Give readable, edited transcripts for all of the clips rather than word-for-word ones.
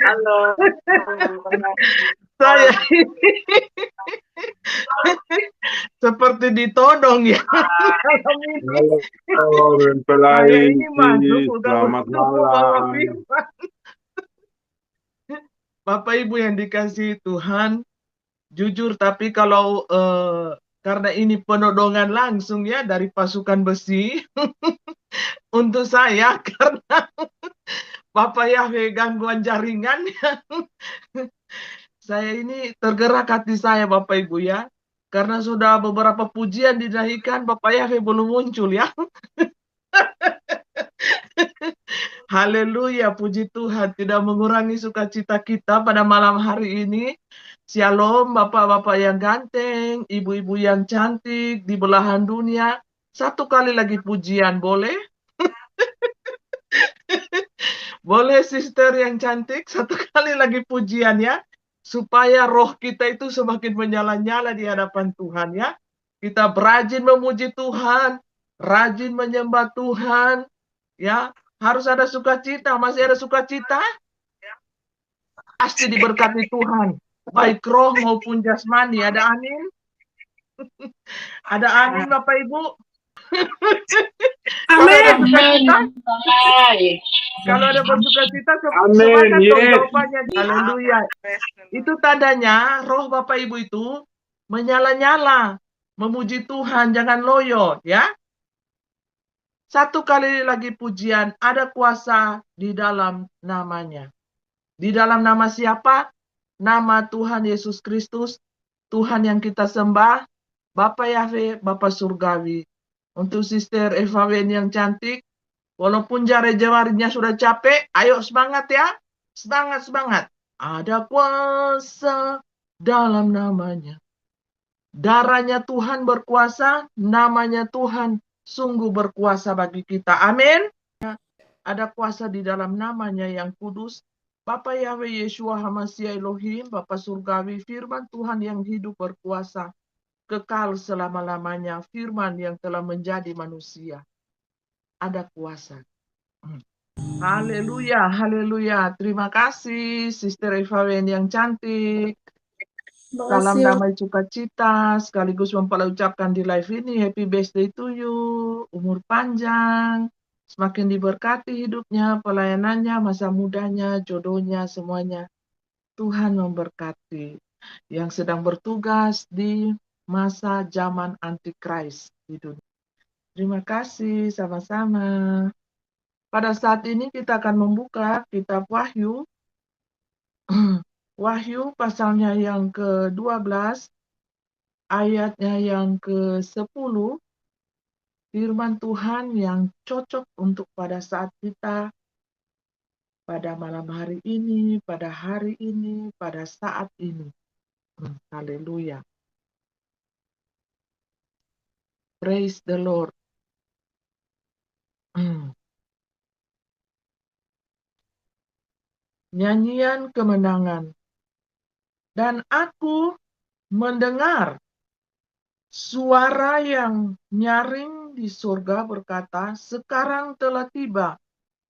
Halo. Saya ini seperti ditodong ya. Malam ini Halo, saya mempelai. ini masuk udah Selamat untuk membawa malam. firman. Bapak Ibu yang dikasihi Tuhan, jujur tapi kalau karena ini penodongan langsung ya dari pasukan besi untuk saya karena Bapak Yahweh gangguan jaringan ya. Saya ini tergerak hati saya Bapak Ibu ya. Karena sudah beberapa pujian dinyanyikan Bapak Yahweh belum muncul ya. Haleluya, puji Tuhan. Tidak mengurangi sukacita kita pada malam hari ini. Shalom Bapak-Bapak yang ganteng, Ibu-Ibu yang cantik di belahan dunia. Satu kali lagi pujian, boleh? Boleh sister yang cantik, satu kali lagi pujian ya. Supaya roh kita itu semakin menyala-nyala di hadapan Tuhan ya. Kita rajin memuji Tuhan, rajin menyembah Tuhan ya. Harus ada sukacita, masih ada sukacita? Pasti diberkati Tuhan. Baik roh maupun jasmani. Ada amin? Ada amin Bapak Ibu? Kalau ada Amin. sukacita, Hai. kalau ada bersukacita, Amin. semangat dong Yes. jawabannya. Haleluya. Itu tandanya roh Bapak Ibu itu menyala-nyala, memuji Tuhan, jangan loyo ya. Satu kali lagi pujian, ada kuasa di dalam namanya. Di dalam nama siapa? Nama Tuhan Yesus Kristus, Tuhan yang kita sembah, Bapak Yahweh, Bapak Surgawi. Untuk Sister Eva Wen yang cantik, walaupun jari-jarinya sudah capek, ayo semangat ya. Semangat, semangat. Ada kuasa dalam namanya. Darahnya Tuhan berkuasa, namanya Tuhan sungguh berkuasa bagi kita. Amin. Ada kuasa di dalam namanya yang kudus. Bapa Yahweh Yeshua Hamashiach Elohim, Bapa Surgawi, firman Tuhan yang hidup berkuasa, kekal selama-lamanya, firman yang telah menjadi manusia. Ada kuasa. Haleluya, haleluya. Terima kasih, Sister Eva Wen yang cantik. Salam Makasih. damai sukacita, sekaligus ucapkan di live ini, happy birthday to you, umur panjang, semakin diberkati hidupnya, pelayanannya, masa mudanya, jodohnya, semuanya. Tuhan memberkati yang sedang bertugas di masa zaman antikris di dunia. Terima kasih, sama-sama. Pada saat ini kita akan membuka kitab Wahyu, Wahyu pasalnya yang ke-12, ayatnya yang ke-10, firman Tuhan yang cocok untuk pada saat kita, pada malam hari ini, pada hari ini, pada saat ini. Haleluya. Praise the Lord. Nyanyian kemenangan. Dan aku mendengar suara yang nyaring di surga berkata, sekarang telah tiba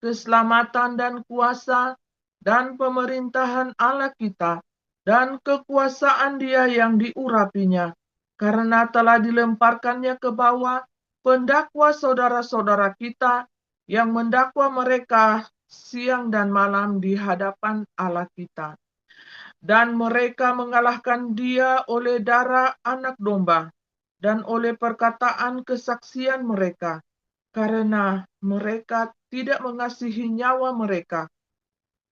keselamatan dan kuasa dan pemerintahan Allah kita dan kekuasaan Dia yang diurapinya, karena telah dilemparkannya ke bawah pendakwa saudara-saudara kita yang mendakwa mereka siang dan malam di hadapan Allah kita. Dan mereka mengalahkan Dia oleh darah anak domba dan oleh perkataan kesaksian mereka, karena mereka tidak mengasihi nyawa mereka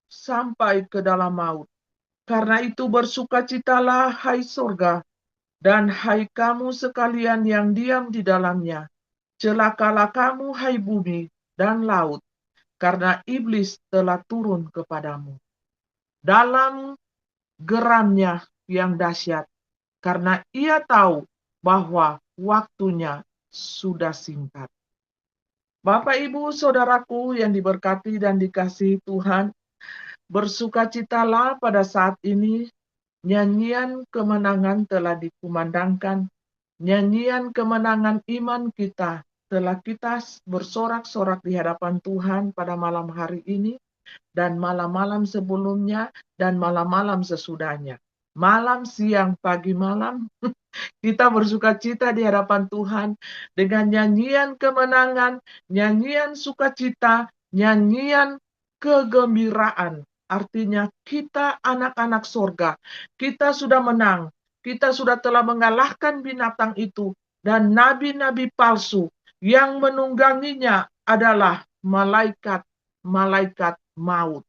sampai ke dalam maut. Karena itu bersukacitalah hai surga, dan hai kamu sekalian yang diam di dalamnya. Celakalah kamu hai bumi dan laut, karena iblis telah turun kepadamu dalam geramnya yang dahsyat, karena ia tahu bahwa waktunya sudah singkat. Bapak, Ibu, Saudaraku yang diberkati dan dikasihi Tuhan, bersukacitalah pada saat ini, nyanyian kemenangan telah dikumandangkan, nyanyian kemenangan iman kita telah kita bersorak-sorak di hadapan Tuhan pada malam hari ini. dan malam-malam sebelumnya, dan malam-malam sesudahnya. Malam, siang, pagi, malam, kita bersukacita di hadapan Tuhan dengan nyanyian kemenangan, nyanyian sukacita, nyanyian kegembiraan. Artinya kita anak-anak sorga, kita sudah menang, kita sudah telah mengalahkan binatang itu, dan nabi-nabi palsu yang menungganginya adalah malaikat-malaikat maut.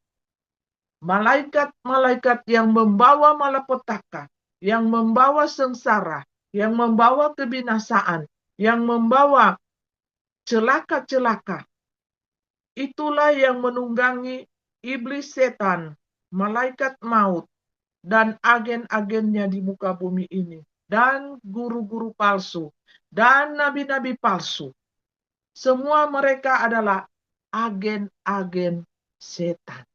Malaikat-malaikat yang membawa malapetaka, yang membawa sengsara, yang membawa kebinasaan, yang membawa celaka-celaka. Itulah yang menunggangi iblis setan, malaikat maut, dan agen-agennya di muka bumi ini. Dan guru-guru palsu, dan nabi-nabi palsu. Semua mereka adalah agen-agen setan.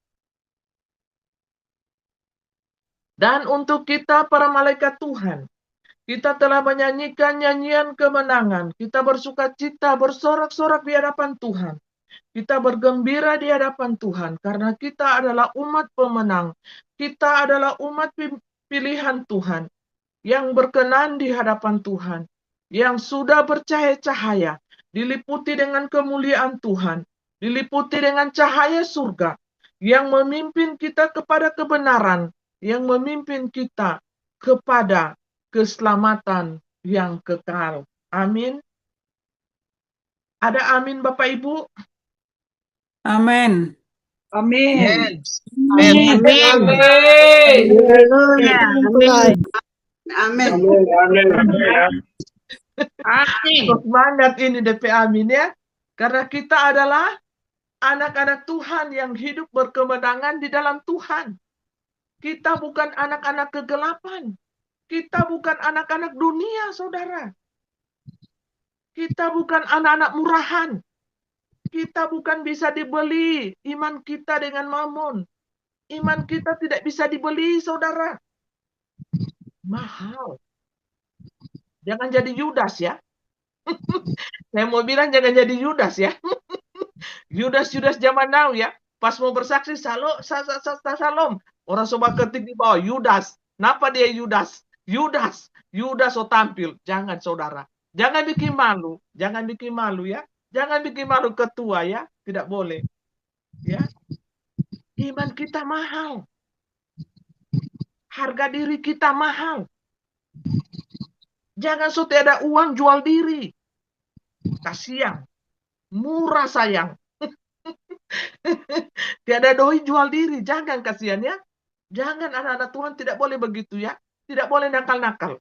Dan untuk kita para malaikat Tuhan, kita telah menyanyikan nyanyian kemenangan. Kita bersukacita, bersorak-sorak di hadapan Tuhan. Kita bergembira di hadapan Tuhan karena kita adalah umat pemenang. Kita adalah umat pilihan Tuhan yang berkenan di hadapan Tuhan, yang sudah bercahaya-cahaya, diliputi dengan kemuliaan Tuhan, diliputi dengan cahaya surga, yang memimpin kita kepada kebenaran, yang memimpin kita kepada keselamatan yang kekal. Amin. Ada amin Bapak Ibu? Amin. Amin. Amin. Amin. Haleluya. Amin. Amin. Amin. Semangat ini DP amin ya. Karena kita adalah anak-anak Tuhan yang hidup berkemenangan di dalam Tuhan. Kita bukan anak-anak kegelapan. Kita bukan anak-anak dunia, saudara. Kita bukan anak-anak murahan. Kita bukan bisa dibeli iman kita dengan mamon. Iman kita tidak bisa dibeli, saudara. Mahal. Jangan jadi Yudas ya. Saya mau bilang jangan jadi Yudas ya. Yudas zaman now ya. Pas mau bersaksi salam. Orang coba ketik di bawah Yudas. Kenapa dia Yudas? Yudas so tampil. Jangan saudara. Jangan bikin malu. Jangan bikin malu ya. Jangan bikin malu ketua ya. Tidak boleh. Ya. Iman kita mahal. Harga diri kita mahal. Jangan so tiada uang jual diri. Kasihan. Murah sayang. Tiada doi jual diri. Jangan kasihan ya. Jangan anak-anak Tuhan tidak boleh begitu ya. Tidak boleh nakal-nakal.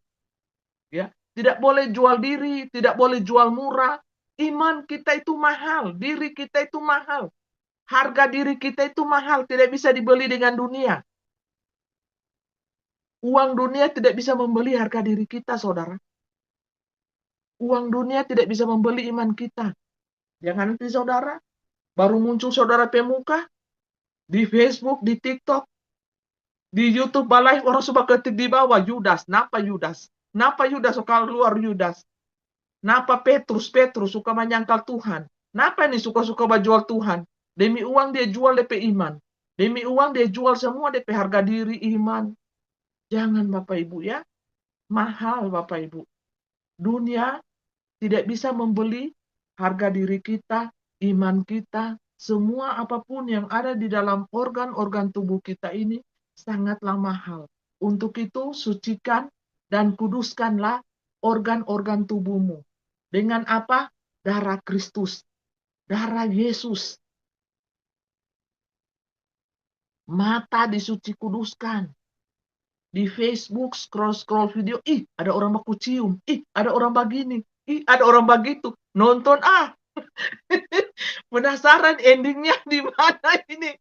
Ya, tidak boleh jual diri, tidak boleh jual murah. Iman kita itu mahal, diri kita itu mahal. Harga diri kita itu mahal, tidak bisa dibeli dengan dunia. Uang dunia tidak bisa membeli harga diri kita, saudara. Uang dunia tidak bisa membeli iman kita. Jangan nanti saudara, baru muncul saudara pemuka, di Facebook, di TikTok, di YouTube balai orang coba ketik di bawah Yudas. Napa Yudas? Napa Yudas suka keluar Yudas? Napa Petrus suka menyangkal Tuhan? Napa ini suka-suka jual Tuhan? Demi uang dia jual DP iman. Demi uang dia jual semua DP harga diri iman. Jangan Bapak Ibu ya. Mahal Bapak Ibu. Dunia tidak bisa membeli harga diri kita, iman kita, semua apapun yang ada di dalam organ-organ tubuh kita ini sangatlah mahal. Untuk itu sucikan dan kuduskanlah organ-organ tubuhmu. Dengan apa? Darah Kristus. Darah Yesus. Mata disuci kuduskan. Di Facebook scroll-scroll video. Ih, ada orang baku cium. Ih, ada orang begini. Ih, ada orang begitu. Nonton penasaran endingnya di mana ini.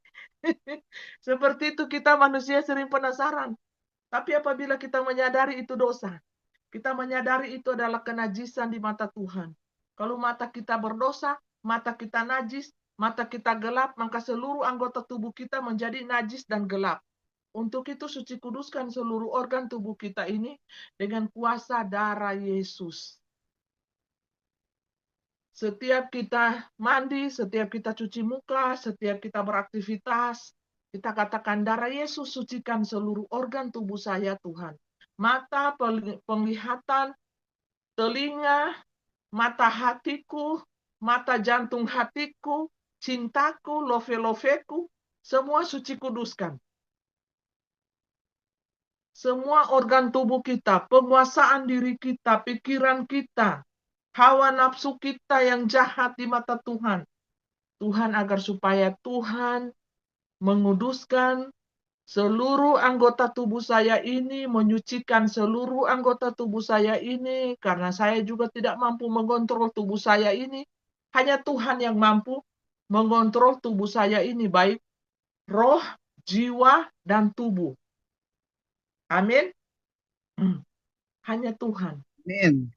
Seperti itu kita manusia sering penasaran. Tapi apabila kita menyadari itu dosa, kita menyadari itu adalah kenajisan di mata Tuhan. Kalau mata kita berdosa, mata kita najis, mata kita gelap, maka seluruh anggota tubuh kita menjadi najis dan gelap. Untuk itu suci kuduskan seluruh organ tubuh kita ini dengan kuasa darah Yesus. Setiap kita mandi, setiap kita cuci muka, setiap kita beraktivitas, kita katakan darah Yesus sucikan seluruh organ tubuh saya Tuhan. Mata, penglihatan, telinga, mata hatiku, mata jantung hatiku, cintaku, love-loveku, semua suci kuduskan. Semua organ tubuh kita, penguasaan diri kita, pikiran kita, hawa nafsu kita yang jahat di mata Tuhan. Tuhan agar supaya Tuhan menguduskan seluruh anggota tubuh saya ini, menyucikan seluruh anggota tubuh saya ini, karena saya juga tidak mampu mengontrol tubuh saya ini. Hanya Tuhan yang mampu mengontrol tubuh saya ini, baik roh, jiwa, dan tubuh. Amin. Hanya Tuhan. Amin.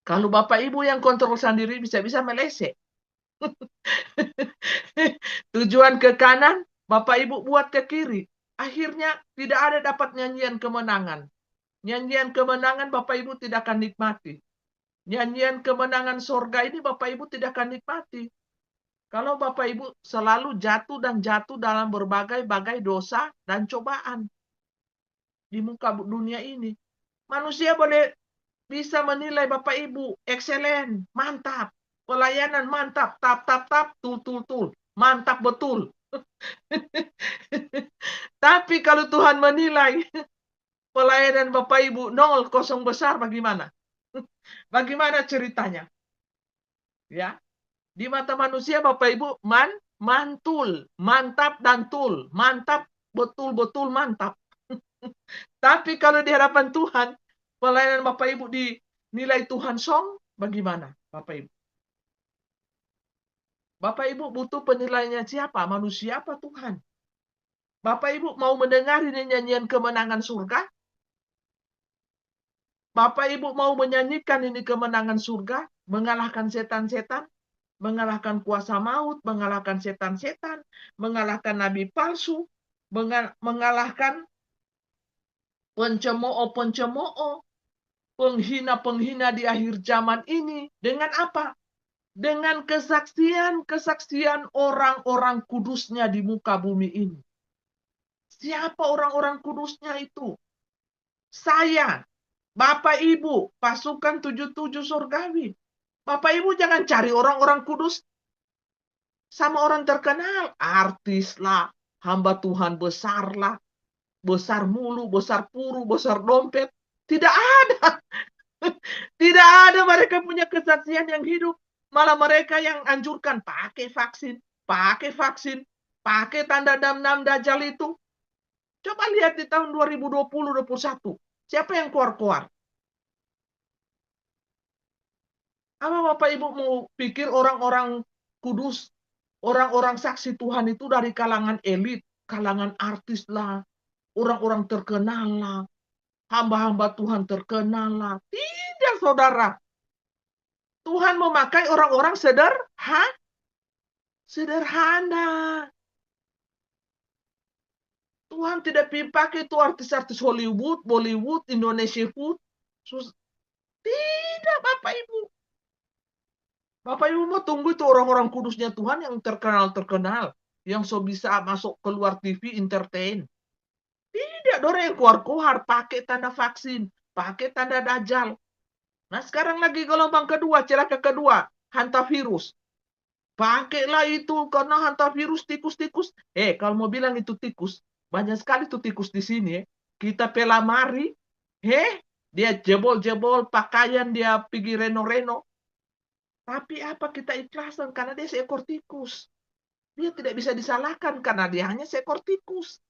Kalau Bapak Ibu yang kontrol sendiri bisa-bisa meleset. Tujuan ke kanan, Bapak Ibu buat ke kiri. Akhirnya tidak ada dapat nyanyian kemenangan. Nyanyian kemenangan Bapak Ibu tidak akan nikmati. Nyanyian kemenangan surga ini Bapak Ibu tidak akan nikmati. Kalau Bapak Ibu selalu jatuh dan jatuh dalam berbagai-bagai dosa dan cobaan di muka dunia ini. Manusia boleh bisa menilai Bapak Ibu, excellent, mantap, pelayanan mantap, tap, tul, mantap betul. Tapi kalau Tuhan menilai pelayanan Bapak Ibu 0, kosong besar, bagaimana? Bagaimana ceritanya? Ya, di mata manusia Bapak Ibu mantul, mantap dan tul, mantap, betul-betul mantap. Tapi kalau di hadapan Tuhan, pelayanan Bapak Ibu dinilai Tuhan song, bagaimana Bapak Ibu? Bapak Ibu butuh penilaiannya siapa? Manusia apa Tuhan? Bapak Ibu mau mendengar ini nyanyian kemenangan surga? Bapak Ibu mau menyanyikan ini kemenangan surga? Mengalahkan setan-setan? Mengalahkan kuasa maut? Mengalahkan setan-setan? Mengalahkan nabi palsu? Mengalahkan pencemooh-pencemooh? Penghina-penghina di akhir zaman ini? Dengan apa? Dengan kesaksian-kesaksian orang-orang kudusnya di muka bumi ini. Siapa orang-orang kudusnya itu? Saya, Bapak Ibu, pasukan 77 surgawi. Bapak Ibu jangan cari orang-orang kudus sama orang terkenal. Artis lah, hamba Tuhan besar lah, besar mulu, besar puru, besar dompet. Tidak ada. Tidak ada mereka punya kesaksian yang hidup. Malah mereka yang anjurkan pakai vaksin, pakai tanda dam-dam dajjal itu. Coba lihat di tahun 2020-2021. Siapa yang keluar-keluar? Apa Bapak Ibu mau pikir orang-orang kudus, orang-orang saksi Tuhan itu dari kalangan elit, kalangan artis lah, orang-orang terkenal lah, hamba-hamba Tuhan terkenal lah. Tidak, saudara. Tuhan memakai orang-orang sederhana. Tuhan tidak pakai itu artis-artis Hollywood, Bollywood, Indonesia food. Tidak, Bapak Ibu. Bapak Ibu mau tunggu itu orang-orang kudusnya Tuhan yang terkenal-terkenal. Yang so bisa masuk keluar TV, entertain. Tidak, orang yang keluar-keluar pakai tanda vaksin, pakai tanda dajjal. Nah sekarang lagi gelombang kedua, celaka kedua, hantavirus. Pakailah itu karena hantavirus tikus-tikus. Kalau mau bilang itu tikus, banyak sekali tuh tikus di sini. Kita pelamari, dia jebol-jebol pakaian, dia pergi reno-reno. Tapi apa kita ikhlaskan karena dia seekor tikus. Dia tidak bisa disalahkan karena dia hanya seekor tikus.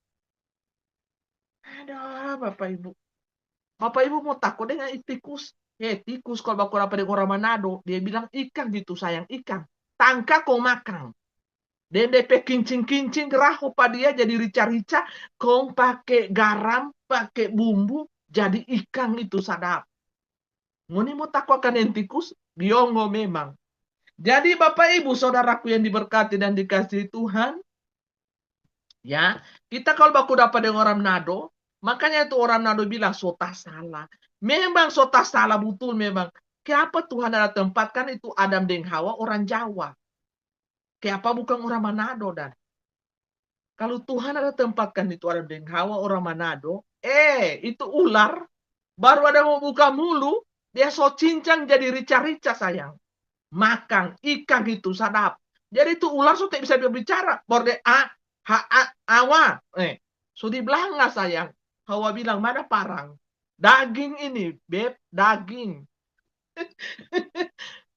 Aduh, Bapak Ibu. Bapak Ibu mau takut dengan tikus? Tikus kalau bakal apa dengan orang Manado, dia bilang ikan gitu sayang, ikan. Tangka kau makan. Dan DP kincing-kincing raho pa dia jadi rica-rica, kau pakai garam, pakai bumbu, jadi ikan itu sadap. Ngoni mau takut akan yang tikus? Biongo memang. Jadi Bapak Ibu saudaraku yang diberkati dan dikasihi Tuhan, ya, kita kalau baku dapat dengan orang Manado, makanya itu orang Manado bilang sota salah. Memang sota salah betul memang. Kenapa Tuhan ada tempatkan itu Adam dan Hawa orang Jawa? Kenapa bukan orang Manado dan? Kalau Tuhan ada tempatkan itu Adam dan Hawa orang Manado, itu ular baru ada mau buka mulu, dia so cincang jadi rica-rica sayang. Makan ikan itu sadap. Jadi itu ular so tidak bisa berbicara. Borde awa. So di belanga sayang. Hawa bilang mana parang? Daging ini, beb, daging.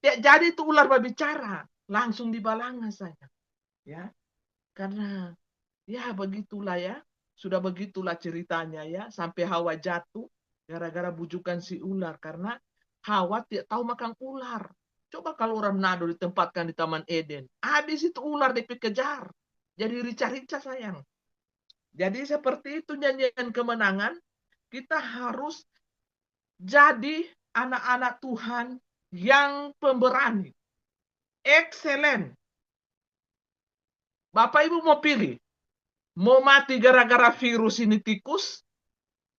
Jadi itu ular berbicara, langsung di balanga sayang. Ya, karena ya begitulah ya. Sudah begitulah ceritanya ya, sampai Hawa jatuh gara-gara bujukan si ular karena Hawa tidak tahu makan ular. Coba kalau orang Manado ditempatkan di Taman Eden, habis itu ular dikejar. Jadi rica-rica sayang. Jadi seperti itu nyanyian kemenangan, kita harus jadi anak-anak Tuhan yang pemberani. Excellent. Bapak Ibu mau pilih, mau mati gara-gara virus ini tikus,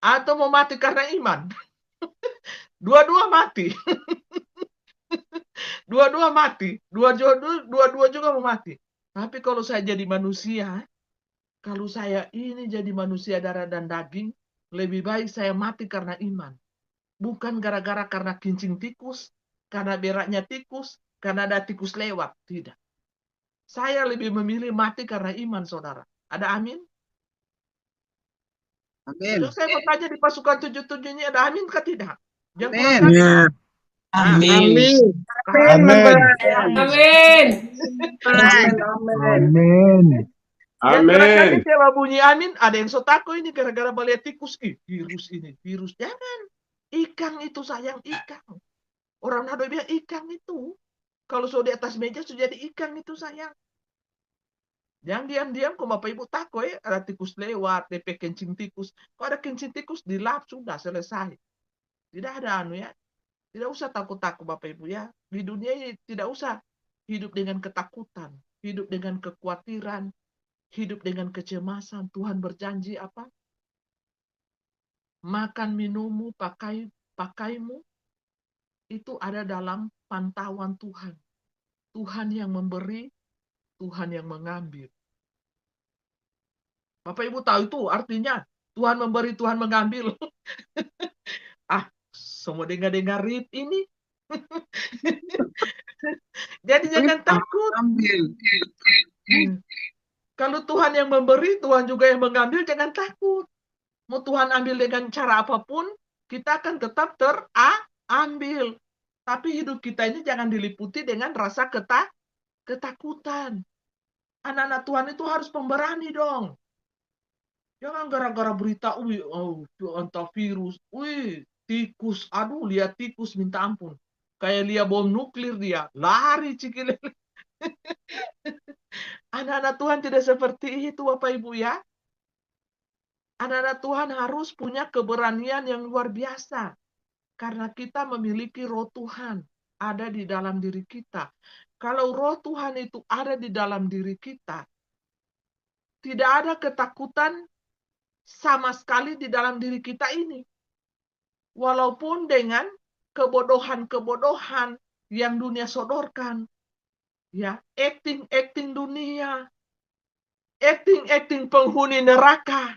atau mau mati karena iman? Dua-dua mati. Dua-dua mati. Dua-dua juga mau mati. Tapi kalau saya jadi manusia, kalau saya ini jadi manusia darah dan daging, lebih baik saya mati karena iman. Bukan gara-gara karena kincing tikus, karena beraknya tikus, karena ada tikus lewat. Tidak. Saya lebih memilih mati karena iman, saudara. Ada amin? Amin. Terus saya mau tanya di pasukan 77 ini ada amin kah tidak? Jangan Amin. kurang satu. Amin. Amin. Amin. Amin. Yang terakhir Amin. coba bunyi amin, ada yang so takut ini gara-gara melihat tikus. Virus ini, virus. Jangan. Ikan itu sayang, ikan. Orang Nado bilang ikan itu. Kalau so di atas meja sudah jadi ikan itu sayang. Jangan diam-diam kok Bapak Ibu takut ya, ada tikus lewat, DP kencing tikus. Kalau ada kencing tikus dilap sudah selesai. Tidak ada anu ya. Tidak usah takut-takut Bapak Ibu ya. Di dunia ini tidak usah hidup dengan ketakutan, hidup dengan kekhawatiran, hidup dengan kecemasan. Tuhan berjanji apa? Makan minummu, pakaimu itu ada dalam pantauan Tuhan. Tuhan yang memberi, Tuhan yang mengambil. Bapak Ibu tahu itu artinya Tuhan memberi, Tuhan mengambil. Semua dengar-dengar rip ini. Jadi jangan takut. Ambil. Kalau Tuhan yang memberi, Tuhan juga yang mengambil, jangan takut. Mau Tuhan ambil dengan cara apapun, kita akan tetap terambil. Tapi hidup kita ini jangan diliputi dengan rasa ketakutan. Anak-anak Tuhan itu harus pemberani dong. Jangan gara-gara berita, entah virus, tikus, aduh lihat tikus minta ampun. Kayak lihat bom nuklir dia, lari cikil. Anak-anak Tuhan tidak seperti itu Bapak Ibu ya. Anak-anak Tuhan harus punya keberanian yang luar biasa. Karena kita memiliki roh Tuhan ada di dalam diri kita. Kalau roh Tuhan itu ada di dalam diri kita, tidak ada ketakutan sama sekali di dalam diri kita ini. Walaupun dengan kebodohan-kebodohan yang dunia sodorkan. Ya, acting dunia. Acting penghuni neraka.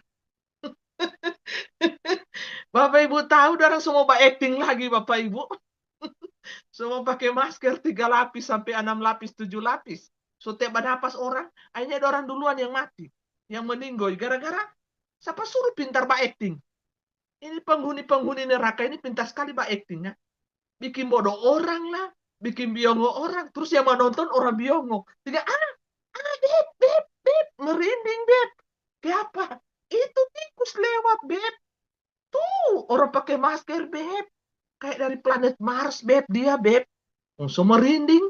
Bapak Ibu tahu darah semua acting lagi Bapak Ibu. Semua pakai masker 3 lapis sampai 6 lapis, 7 lapis. Setiap ada napas orang, akhirnya ada orang duluan yang mati. Yang meninggoy. Gara-gara siapa suruh pintar acting? Ini penghuni neraka ini pintar sekali actingnya. Bikin bodoh orang lah. Bikin biongo orang. Terus yang menonton orang biongo. Tidak, beb, merinding beb. Kenapa? Itu tikus lewat beb. Tuh, orang pakai masker beb. Kayak dari planet Mars beb dia beb. Langsung merinding.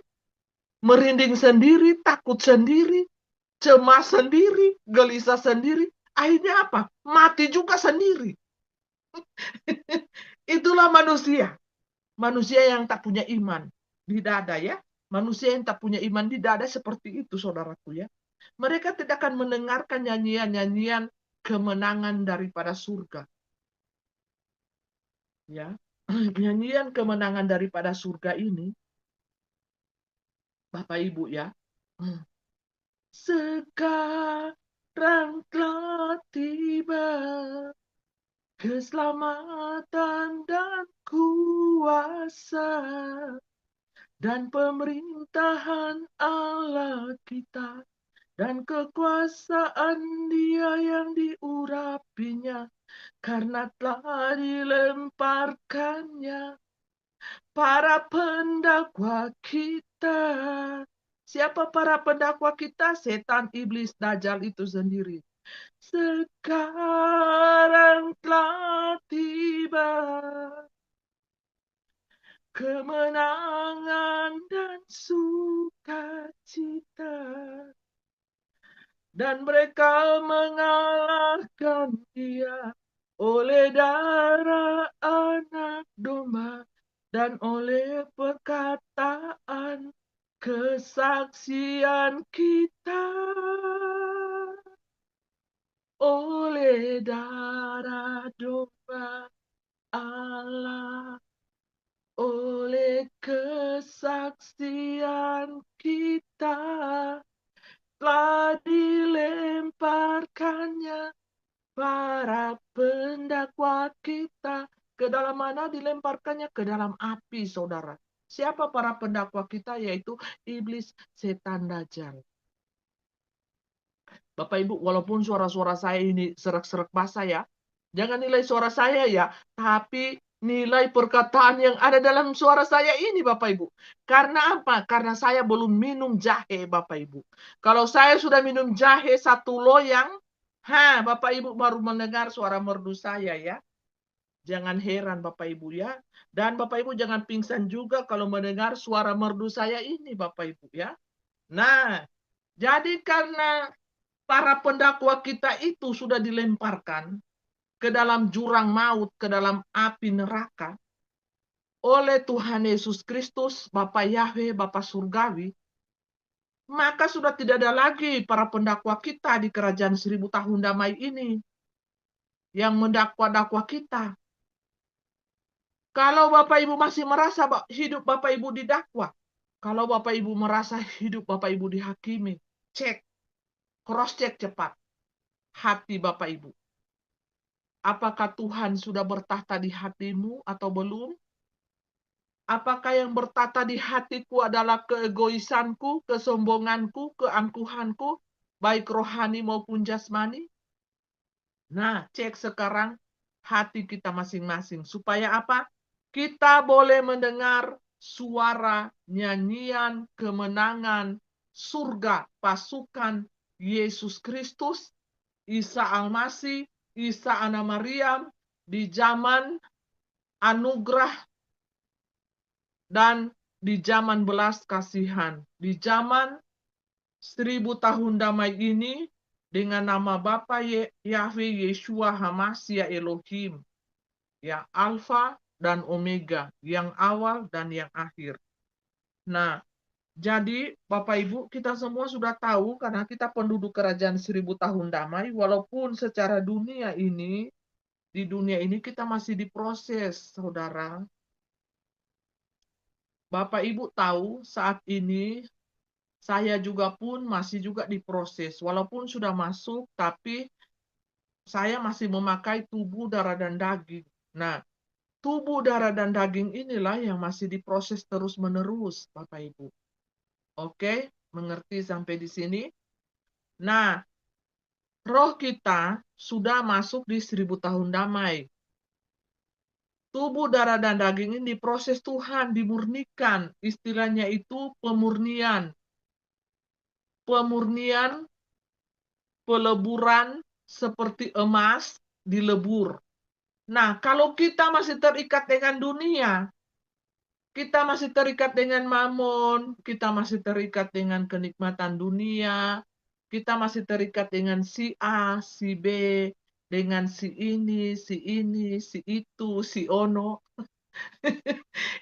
Merinding sendiri, takut sendiri, cemas sendiri, gelisah sendiri. Akhirnya apa? Mati juga sendiri. Itulah manusia. Manusia yang tak punya iman di dada ya. Manusia yang tak punya iman di dada seperti itu saudaraku ya. Mereka tidak akan mendengarkan nyanyian-nyanyian kemenangan daripada surga. Ya. nyanyian kemenangan daripada surga ini, Bapak Ibu ya, sekarang telah tiba keselamatan dan kuasa dan pemerintahan Allah kita dan kekuasaan Dia yang diurapinya, karena telah dilemparkannya para pendakwa kita. Siapa para pendakwa kita? Setan, iblis, dajjal itu sendiri. Sekarang telah tiba kemenangan dan sukacita, dan mereka mengalahkan Dia oleh darah anak domba dan oleh perkataan kesaksian kita. Oleh darah domba Allah, oleh kesaksian kita, telah dilemparkannya para pendakwa kita. Ke dalam mana dilemparkannya? Ke dalam api, saudara. Siapa para pendakwa kita? Yaitu iblis, setan, dajjal. Bapak Ibu, walaupun suara-suara saya ini serak-serak basah ya, jangan nilai suara saya ya, tapi nilai perkataan yang ada dalam suara saya ini, Bapak Ibu. Karena apa? Karena saya belum minum jahe, Bapak Ibu. Kalau saya sudah minum jahe satu loyang, Bapak Ibu baru mendengar suara merdu saya ya. Jangan heran Bapak Ibu ya. Dan Bapak Ibu jangan pingsan juga kalau mendengar suara merdu saya ini, Bapak Ibu ya. Nah, jadi karena para pendakwa kita itu sudah dilemparkan ke dalam jurang maut, ke dalam api neraka oleh Tuhan Yesus Kristus, Bapa Yahweh, Bapa Surgawi, maka sudah tidak ada lagi para pendakwa kita di kerajaan 1000 tahun damai ini yang mendakwa-dakwa kita. Kalau Bapak Ibu masih merasa hidup Bapak Ibu didakwa, kalau Bapak Ibu merasa hidup Bapak Ibu dihakimi, cek, cross-check cepat hati Bapak Ibu. Apakah Tuhan sudah bertahta di hatimu atau belum? Apakah yang bertahta di hatiku adalah keegoisanku, kesombonganku, keangkuhanku, baik rohani maupun jasmani? Nah, cek sekarang hati kita masing-masing. Supaya apa? Kita boleh mendengar suara nyanyian kemenangan surga pasukan Yesus Kristus, Isa Al-Masih, Isa Ana Maryam di zaman anugerah dan di zaman belas kasihan, di zaman 1000 tahun damai ini dengan nama Bapa Yahweh Yeshua HaMashiach Elohim, yang Alfa dan Omega, yang awal dan yang akhir. Nah, jadi Bapak Ibu, kita semua sudah tahu karena kita penduduk kerajaan 1000 tahun damai, walaupun secara dunia ini, di dunia ini kita masih diproses, saudara. Bapak Ibu tahu saat ini saya juga pun masih juga diproses. Walaupun sudah masuk, tapi saya masih memakai tubuh, darah, dan daging. Nah, tubuh, darah, dan daging inilah yang masih diproses terus-menerus, Bapak Ibu. Oke, mengerti sampai di sini? Nah, roh kita sudah masuk di 1000 tahun damai. Tubuh, darah, dan daging ini diproses Tuhan, dimurnikan. Istilahnya itu pemurnian. Pemurnian, peleburan seperti emas dilebur. Nah, kalau kita masih terikat dengan dunia, kita masih terikat dengan mamon, kita masih terikat dengan kenikmatan dunia, kita masih terikat dengan si A, si B, dengan si ini, si itu, si ono.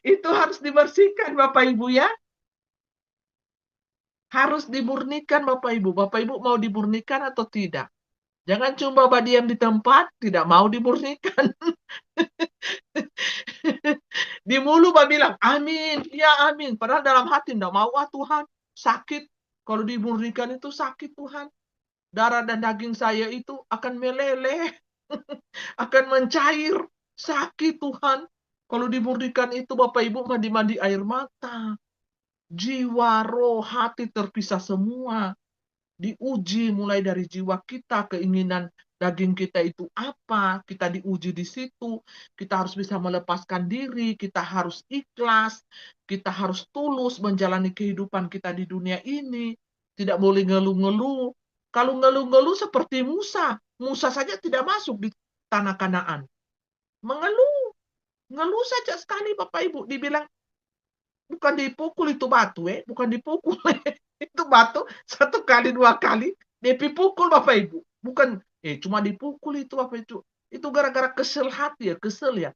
Itu harus dibersihkan Bapak Ibu ya. Harus dimurnikan Bapak Ibu. Bapak Ibu mau dimurnikan atau tidak? Jangan cuma diam di tempat, tidak mau dimurnikan. Di mulut bilang, amin, ya amin. Padahal dalam hati tidak mau, Tuhan, sakit. Kalau dimurnikan itu sakit, Tuhan. Darah dan daging saya itu akan meleleh, akan mencair. Sakit, Tuhan. Kalau dimurnikan itu, Bapak Ibu, mandi-mandi air mata. Jiwa, roh, hati terpisah semua. Diuji mulai dari jiwa kita, keinginan daging kita itu apa, kita diuji di situ, kita harus bisa melepaskan diri, kita harus ikhlas, kita harus tulus menjalani kehidupan kita di dunia ini, tidak boleh ngeluh-ngeluh. Kalau ngeluh-ngeluh seperti Musa, Musa saja tidak masuk di tanah Kanaan. Mengeluh, ngeluh saja sekali Bapak Ibu, dibilang bukan dipukul itu batu, bukan dipukul. Itu batu 1 kali 2 kali dipukul Bapak Ibu. Bukan cuma dipukul itu Bapak Ibu. Itu gara-gara kesel hati ya, kesel ya.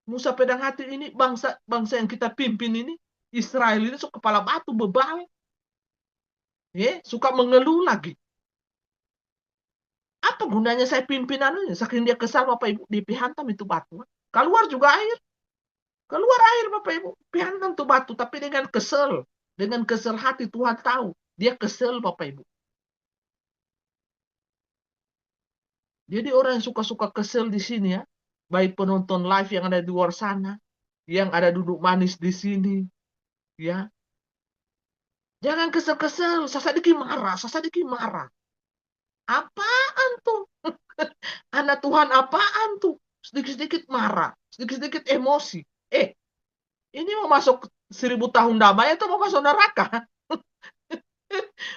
Musa pedang hati ini bangsa yang kita pimpin ini, Israel ini suka kepala batu bebal. Suka mengeluh lagi. Apa gunanya saya pimpin anunya? Saking dia kesal Bapak Ibu, dihantam itu batu. Keluar juga air. Keluar air Bapak Ibu, pihantam tuh batu, tapi dengan kesel. Dengan kesel hati, Tuhan tahu. Dia kesel Bapak Ibu. Jadi orang yang suka-suka kesel di sini ya, baik penonton live yang ada di luar sana, yang ada duduk manis di sini, ya. Jangan kesel-kesel, sasadiki marah. Apaan tuh? Anak Tuhan apaan tuh? Sedikit-sedikit marah, sedikit-sedikit emosi. Ini mau masuk 1000 tahun damai atau mau masuk neraka?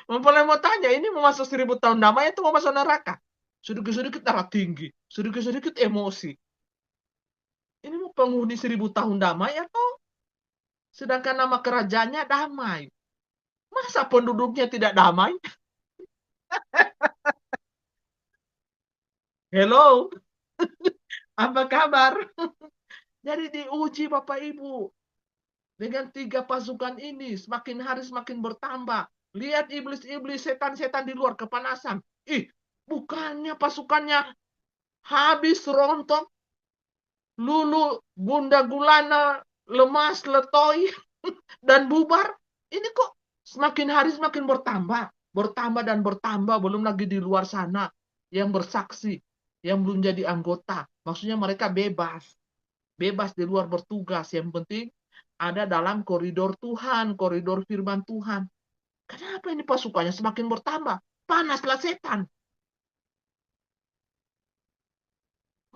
Mau tanya, ini mau masuk 1000 tahun damai atau mau masuk neraka? Sedikit-sedikit darah tinggi, sedikit-sedikit emosi. Ini mau penghuni 1000 tahun damai atau sedangkan nama kerajaannya damai? Masa penduduknya tidak damai? Hello, apa kabar? Jadi diuji Bapak Ibu. Dengan 3 pasukan ini, semakin hari semakin bertambah. Lihat iblis-iblis, setan-setan di luar kepanasan. Bukannya pasukannya habis rontok, lulu, bunda gulana, lemas, letoi, dan bubar. Ini kok semakin hari semakin bertambah. Bertambah dan bertambah, belum lagi di luar sana. Yang bersaksi, yang belum jadi anggota. Maksudnya mereka bebas. Bebas di luar bertugas. Yang penting ada dalam koridor Tuhan, koridor firman Tuhan. Kenapa ini pasukannya semakin bertambah? Panaslah setan.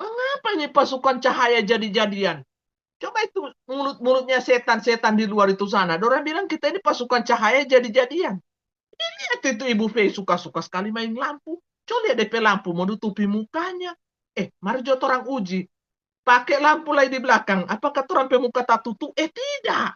Mengapa ini pasukan cahaya jadi-jadian? Coba itu mulut-mulutnya setan-setan di luar itu sana. Orang bilang kita ini pasukan cahaya jadi-jadian. Lihat itu Ibu Fei suka-suka sekali main lampu. Coba lihat DP lampu mau tutupi mukanya. Mari jauh orang uji. Pakai lampu lagi di belakang. Apakah orang pemuka tak tutup? Tidak.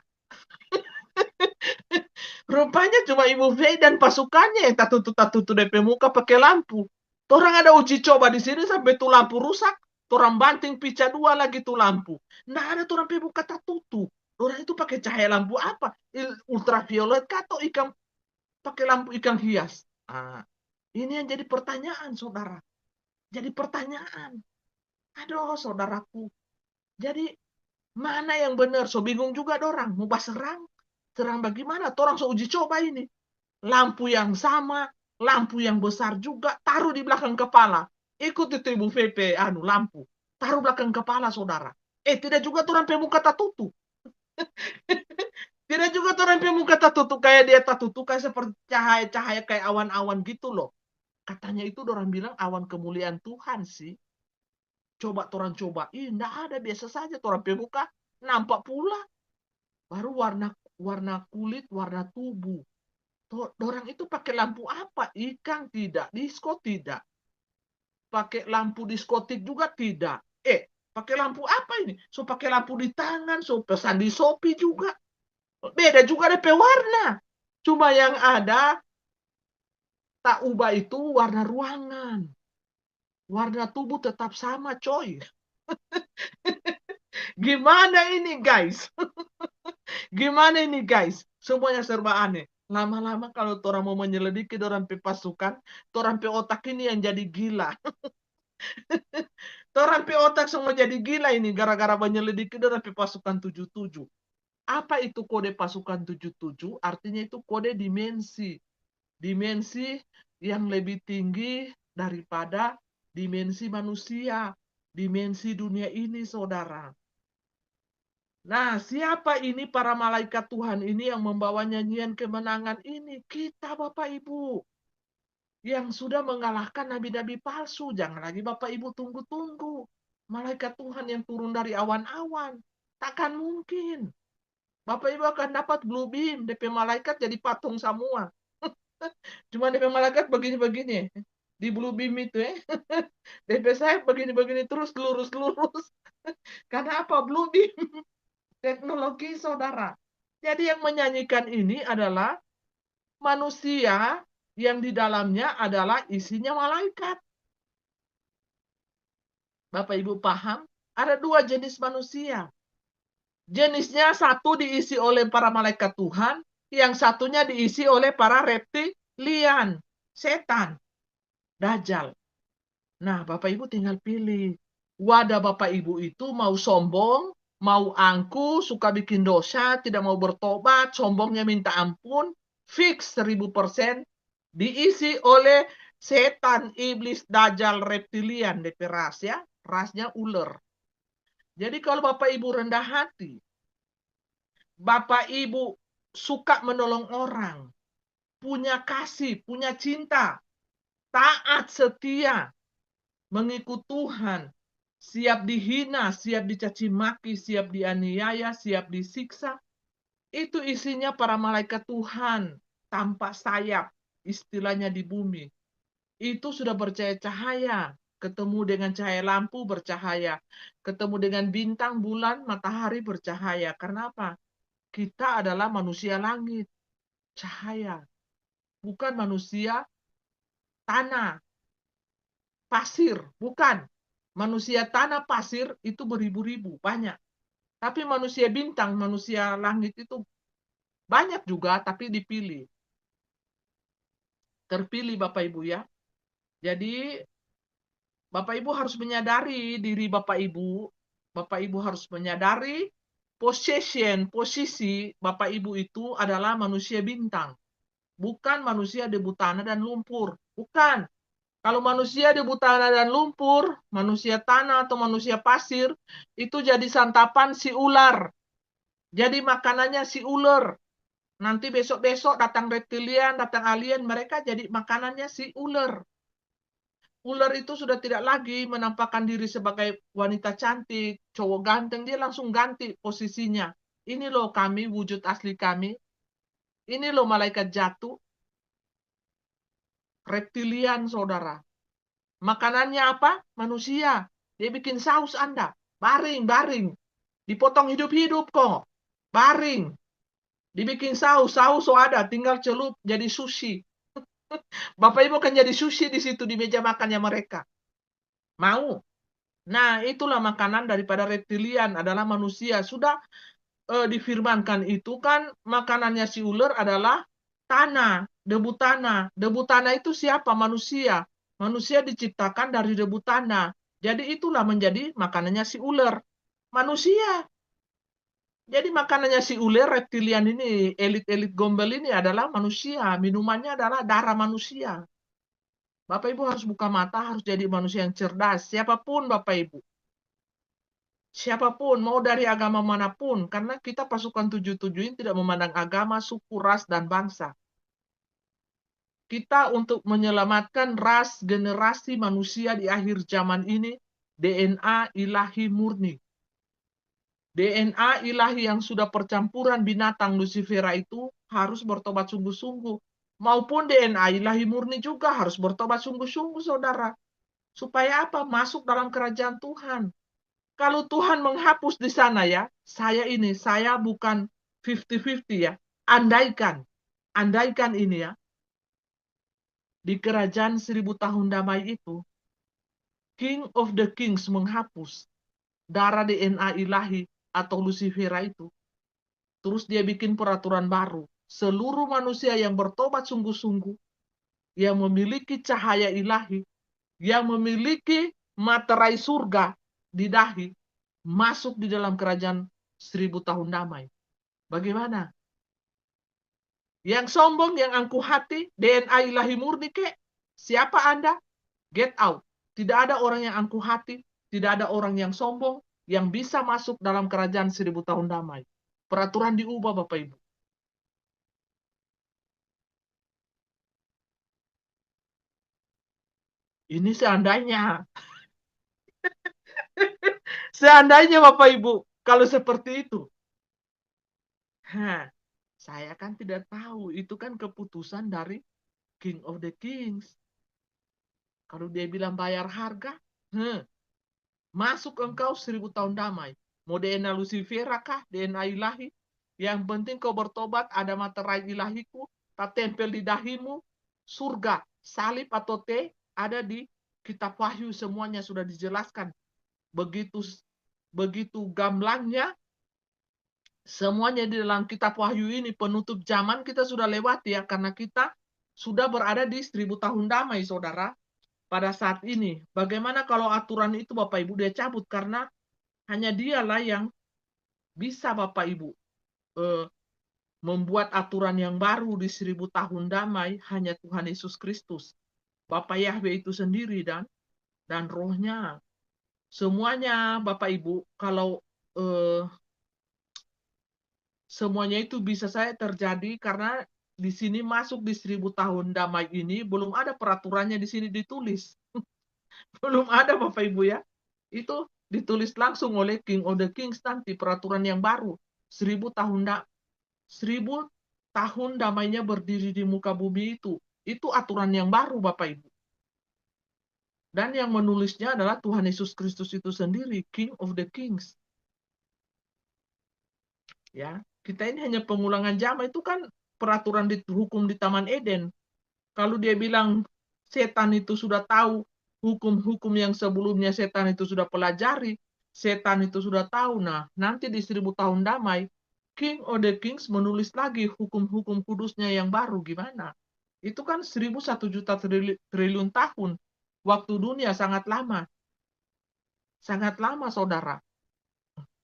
Rupanya cuma Ibu Fei dan pasukannya yang tak tutup DP muka pakai lampu. Orang ada uji coba di sini sampai tuh lampu rusak. Orang banting pica 2 lagi tuh lampu. Nah ada orang pemuka tak tutup. Orang itu pakai cahaya lampu apa? Ultraviolet atau ikan pakai lampu ikan hias? Ini yang jadi pertanyaan saudara. Jadi pertanyaan. Aduh saudaraku. Jadi mana yang benar? So bingung juga dorang. Mau serang? Serang bagaimana? Orang so uji coba ini. Lampu yang sama, lampu yang besar juga, taruh di belakang kepala. Ikut itu Ibu VP, lampu. Taruh belakang kepala saudara. Tidak juga orang pemuka tak tutup. Tidak juga orang pemuka tak tutup. Kayak dia tak tutup, kayak seperti cahaya-cahaya kayak awan-awan gitu loh. Katanya itu orang bilang awan kemuliaan Tuhan sih. Coba orang coba. Tidak ada, biasa saja. Orang pemuka nampak pula. Baru warna kulit, warna tubuh. Orang itu pakai lampu apa? Ikan tidak, disko tidak. Pakai lampu diskotik juga tidak. Pakai lampu apa ini? So pakai lampu di tangan, so pesan di Shopee juga. Beda juga DP warna. Cuma yang ada tak ubah itu warna ruangan. Warna tubuh tetap sama, coy. Gimana ini, guys? Gimana ini, guys? Semuanya serba aneh. Lama-lama kalau orang mau menyelidiki orang pe pasukan, orang pe otak ini yang jadi gila. Orang pe otak semua jadi gila ini gara-gara menyelidiki orang pe pasukan 77. Apa itu kode pasukan 77? Artinya itu kode dimensi. Dimensi yang lebih tinggi daripada dimensi manusia. Dimensi dunia ini, saudara. Nah, siapa ini para malaikat Tuhan ini yang membawa nyanyian kemenangan ini? Kita, Bapak Ibu. Yang sudah mengalahkan nabi-nabi palsu. Jangan lagi Bapak Ibu tunggu-tunggu. Malaikat Tuhan yang turun dari awan-awan. Takkan mungkin. Bapak Ibu akan dapat blue beam. DP malaikat jadi patung semua. Cuma DP malaikat begini-begini. Di blue beam itu ya. DP saya begini-begini terus lurus-lurus. Karena apa? Blue beam. Teknologi, saudara. Jadi yang menyanyikan ini adalah manusia yang di dalamnya adalah isinya malaikat. Bapak Ibu paham? Ada dua jenis manusia. Jenisnya satu diisi oleh para malaikat Tuhan, yang satunya diisi oleh para reptilian, setan, dajjal. Nah, Bapak Ibu tinggal pilih. Wadah Bapak Ibu itu mau sombong, mau angku, suka bikin dosa, tidak mau bertobat, sombongnya minta ampun, fix 1000%, diisi oleh setan, iblis, dajjal, reptilian, DP ras ya, rasnya ular. Jadi kalau Bapak Ibu rendah hati, Bapak Ibu suka menolong orang, punya kasih, punya cinta, taat, setia, mengikut Tuhan, siap dihina, siap dicaci maki, siap dianiaya, siap disiksa. Itu isinya para malaikat Tuhan tanpa sayap, istilahnya di bumi. Itu sudah bercahaya cahaya, ketemu dengan cahaya lampu bercahaya, ketemu dengan bintang, bulan, matahari bercahaya. Karena apa? Kita adalah manusia langit, cahaya, bukan manusia tanah, pasir, bukan. Manusia tanah pasir itu beribu-ribu, banyak. Tapi manusia bintang, manusia langit itu banyak juga, tapi dipilih. Terpilih Bapak Ibu ya. Jadi Bapak Ibu harus menyadari diri Bapak Ibu. Bapak Ibu harus menyadari posisi Bapak Ibu itu adalah manusia bintang. Bukan manusia debu tanah dan lumpur. Bukan. Kalau manusia debu tanah dan lumpur, manusia tanah atau manusia pasir, itu jadi santapan si ular. Jadi makanannya si ular. Nanti besok-besok datang reptilian, datang alien, mereka jadi makanannya si ular. Ular itu sudah tidak lagi menampakkan diri sebagai wanita cantik, cowok ganteng, dia langsung ganti posisinya. Ini loh kami, wujud asli kami. Ini loh malaikat jatuh. Reptilian, saudara. Makanannya apa? Manusia. Dia bikin saus Anda. Baring. Dipotong hidup-hidup kok. Baring. Dibikin saus so ada. Tinggal celup jadi sushi. Bapak Ibu kan jadi sushi di situ di meja makannya mereka. Mau? Nah, itulah makanan daripada reptilian adalah manusia. Sudah difirmankan itu kan makanannya si ular adalah tanah, debu tanah. Debu tanah itu siapa? Manusia. Manusia diciptakan dari debu tanah. Jadi itulah menjadi makanannya si ular. Manusia. Jadi makanannya si ular reptilian ini, elit-elit gombel ini adalah manusia. Minumannya adalah darah manusia. Bapak Ibu harus buka mata, harus jadi manusia yang cerdas. Siapapun Bapak Ibu. Siapapun, mau dari agama manapun. Karena kita pasukan 77 ini tidak memandang agama, suku, ras, dan bangsa. Kita untuk menyelamatkan ras generasi manusia di akhir zaman ini, DNA ilahi murni. DNA ilahi yang sudah percampuran binatang Lucifera itu harus bertobat sungguh-sungguh. Maupun DNA ilahi murni juga harus bertobat sungguh-sungguh, saudara. Supaya apa? Masuk dalam kerajaan Tuhan. Kalau Tuhan menghapus di sana ya, saya bukan 50-50 ya. Andaikan ini ya. Di kerajaan 1000 tahun damai itu, King of the Kings menghapus darah DNA ilahi atau Lucifera itu. Terus dia bikin peraturan baru. seluruh manusia yang bertobat sungguh-sungguh, yang memiliki cahaya ilahi, yang memiliki materai surga di dahi, masuk di dalam kerajaan 1000 tahun damai. Bagaimana? Yang sombong, yang angkuh hati, DNA ilahi murni kek? Siapa Anda? Get out. Tidak ada orang yang angkuh hati, tidak ada orang yang sombong, yang bisa masuk dalam kerajaan 1000 tahun damai. Peraturan diubah, Bapak Ibu. Ini seandainya. Seandainya Bapak Ibu, kalau seperti itu. Saya kan tidak tahu. Itu kan keputusan dari King of the Kings. Kalau dia bilang bayar harga, masuk engkau 1000 tahun damai. Mau DNA Lucifera kah? DNA ilahi? Yang penting kau bertobat, ada materai ilahiku, tak tempel di dahimu, surga, salib atau T, ada di kitab Wahyu, semuanya sudah dijelaskan. Begitu gamblangnya, semuanya di dalam kitab Wahyu ini, penutup zaman kita sudah lewati ya, karena kita sudah berada di 1000 tahun damai, saudara. Pada saat ini, bagaimana kalau aturan itu Bapak Ibu dia cabut, karena hanya dialah yang bisa Bapak Ibu membuat aturan yang baru di 1000 tahun damai, hanya Tuhan Yesus Kristus. Bapak Yahweh itu sendiri dan rohnya. Semuanya Bapak Ibu, kalau semuanya itu bisa saya terjadi karena di sini masuk di 1000 tahun damai ini, belum ada peraturannya di sini ditulis. Belum ada Bapak Ibu ya. Itu ditulis langsung oleh King of the Kings nanti, peraturan yang baru. 1000 tahun damainya berdiri di muka bumi itu. Itu aturan yang baru Bapak Ibu. Dan yang menulisnya adalah Tuhan Yesus Kristus itu sendiri, King of the Kings. Ya, kita ini hanya pengulangan zaman, itu kan peraturan hukum di Taman Eden. Kalau dia bilang setan itu sudah tahu hukum-hukum yang sebelumnya setan itu sudah pelajari, setan itu sudah tahu. Nah, nanti di 1000 tahun damai, King of the Kings menulis lagi hukum-hukum kudusnya yang baru gimana. Itu kan 1 juta triliun tahun. Waktu dunia sangat lama. Sangat lama, saudara.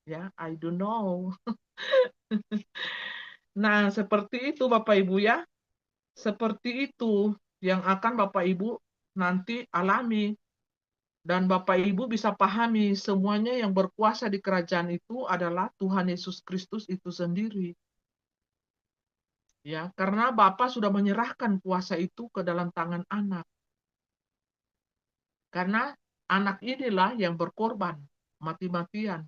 Ya, I don't know. Nah, seperti itu Bapak Ibu ya. Seperti itu yang akan Bapak Ibu nanti alami. Dan Bapak Ibu bisa pahami semuanya yang berkuasa di kerajaan itu adalah Tuhan Yesus Kristus itu sendiri. Ya, karena Bapa sudah menyerahkan kuasa itu ke dalam tangan anak. Karena anak inilah yang berkorban mati-matian.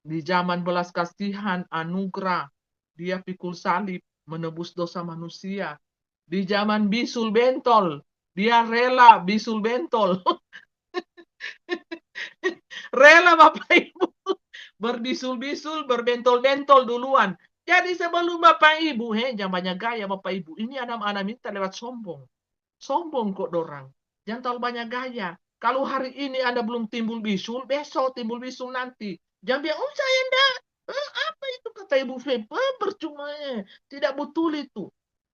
Di zaman belas kasihan, anugerah, dia pikul salib, menebus dosa manusia. Di zaman bisul bentol, dia rela bisul bentol. Rela Bapak Ibu berbisul-bisul, berbentol-bentol duluan. Jadi sebelum Bapak Ibu, jangan banyak gaya Bapak Ibu. Ini Adam minta lewat sombong. Sombong kok dorang. Jangan terlalu banyak gaya. Kalau hari ini Anda belum timbul bisul, besok timbul bisul nanti. Jangan bilang, oh saya enggak. Apa itu kata Ibu Feb? Percuma. Tidak betul itu.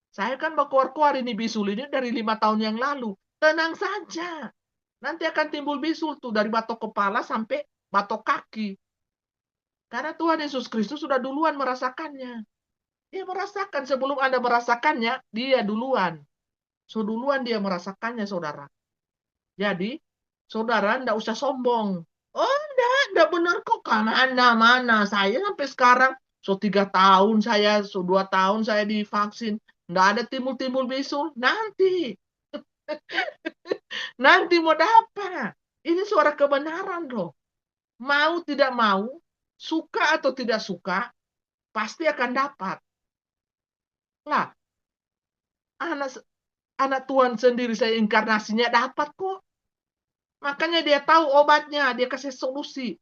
Saya kan berkuar-kuar ini bisul ini dari 5 tahun yang lalu. Tenang saja. Nanti akan timbul bisul tuh dari batok kepala sampai batok kaki. Karena Tuhan Yesus Kristus sudah duluan merasakannya. Dia merasakan sebelum Anda merasakannya, dia duluan. So duluan dia merasakannya, saudara. Jadi, saudara enggak usah sombong. Oh, enggak benar kok. Mana. Saya sampai sekarang, 3 tahun saya, 2 tahun saya divaksin. Enggak ada timbul-timbul bisul. Nanti. Nanti mau dapat. Ini suara kebenaran loh. Mau tidak mau, suka atau tidak suka, pasti akan dapat. Lah, anak Tuhan sendiri saya inkarnasinya dapat kok. Makanya dia tahu obatnya, dia kasih solusi.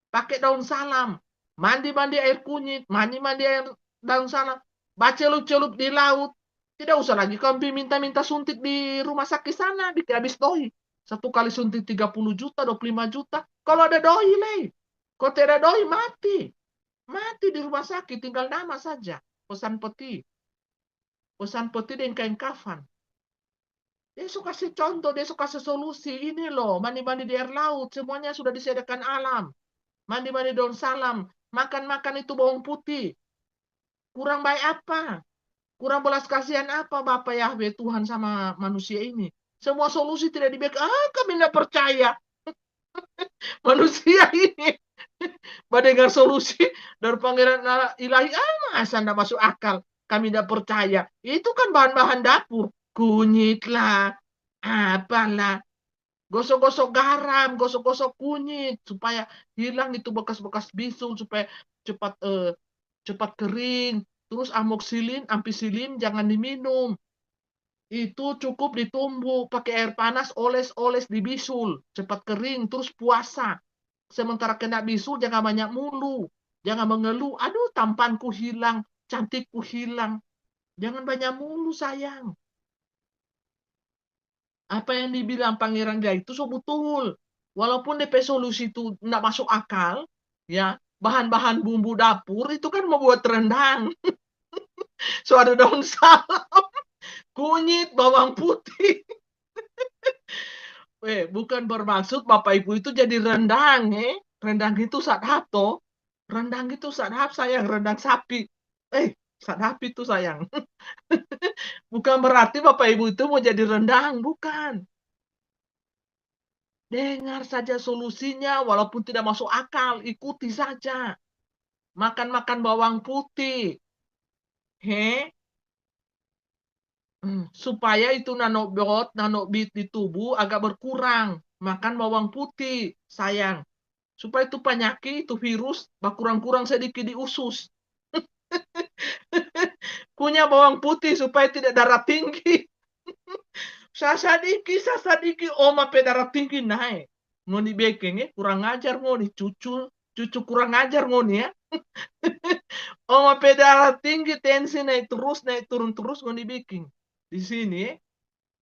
Pakai daun salam, mandi-mandi air kunyit, mandi-mandi air daun salam, bacelup-celup di laut. Tidak usah lagi kami minta-minta suntik di rumah sakit sana, habis doi. 1 kali suntik 30 juta, 25 juta. Kalau ada doi, kalau tidak ada doi, mati. Mati di rumah sakit, tinggal nama saja. pesan peti. Pesan peti dengan kain kafan. Dia suka kasih contoh, dia suka kasih solusi. Ini loh, mandi-mandi di air laut, semuanya sudah disediakan alam. Mandi-mandi daun salam, makan-makan itu bawang putih. Kurang baik apa? Kurang belas kasihan apa Bapak Yahweh Tuhan sama manusia ini? Semua solusi tidak diberikan. Kami tidak percaya. Manusia ini mendengar solusi dari pangeran ilahi, masa tidak masuk akal. Kami tidak percaya. Itu kan bahan-bahan dapur. Kunyit lah, apalah. Gosok-gosok garam, gosok-gosok kunyit supaya hilang itu bekas-bekas bisul, supaya cepat cepat kering. Terus ampicillin jangan diminum. Itu cukup ditumbuk pakai air panas, oles-oles di bisul, cepat kering, terus puasa. Sementara kena bisul jangan banyak mulu, jangan mengeluh, aduh tampanku hilang, cantikku hilang. Jangan banyak mulu sayang. Apa yang dibilang Pangeran dia itu so betul. Walaupun DP solusi itu tidak masuk akal, ya bahan-bahan bumbu dapur itu kan membuat rendang. So ada daun salam, kunyit, bawang putih. Bukan bermaksud Bapak Ibu itu jadi rendang, Rendang itu sadap toh. Rendang itu sadap sayang, rendang sapi. Sadap itu sayang. Bukan berarti Bapak Ibu itu mau jadi rendang, bukan. Dengar saja solusinya, walaupun tidak masuk akal, ikuti saja. Makan-makan bawang putih. Supaya itu nanobit di tubuh agak berkurang. Makan bawang putih, sayang. Supaya itu penyakit, itu virus, kurang-kurang sedikit di usus. Punya bawang putih supaya tidak darah tinggi. Sasadiki, oma pe darah tinggi naik. Ngoni baking, kurang ajar ngoni, cucu kurang ajar ngoni ya. Oma pe darah tinggi, tensi naik turun terus ngoni baking. Di sini,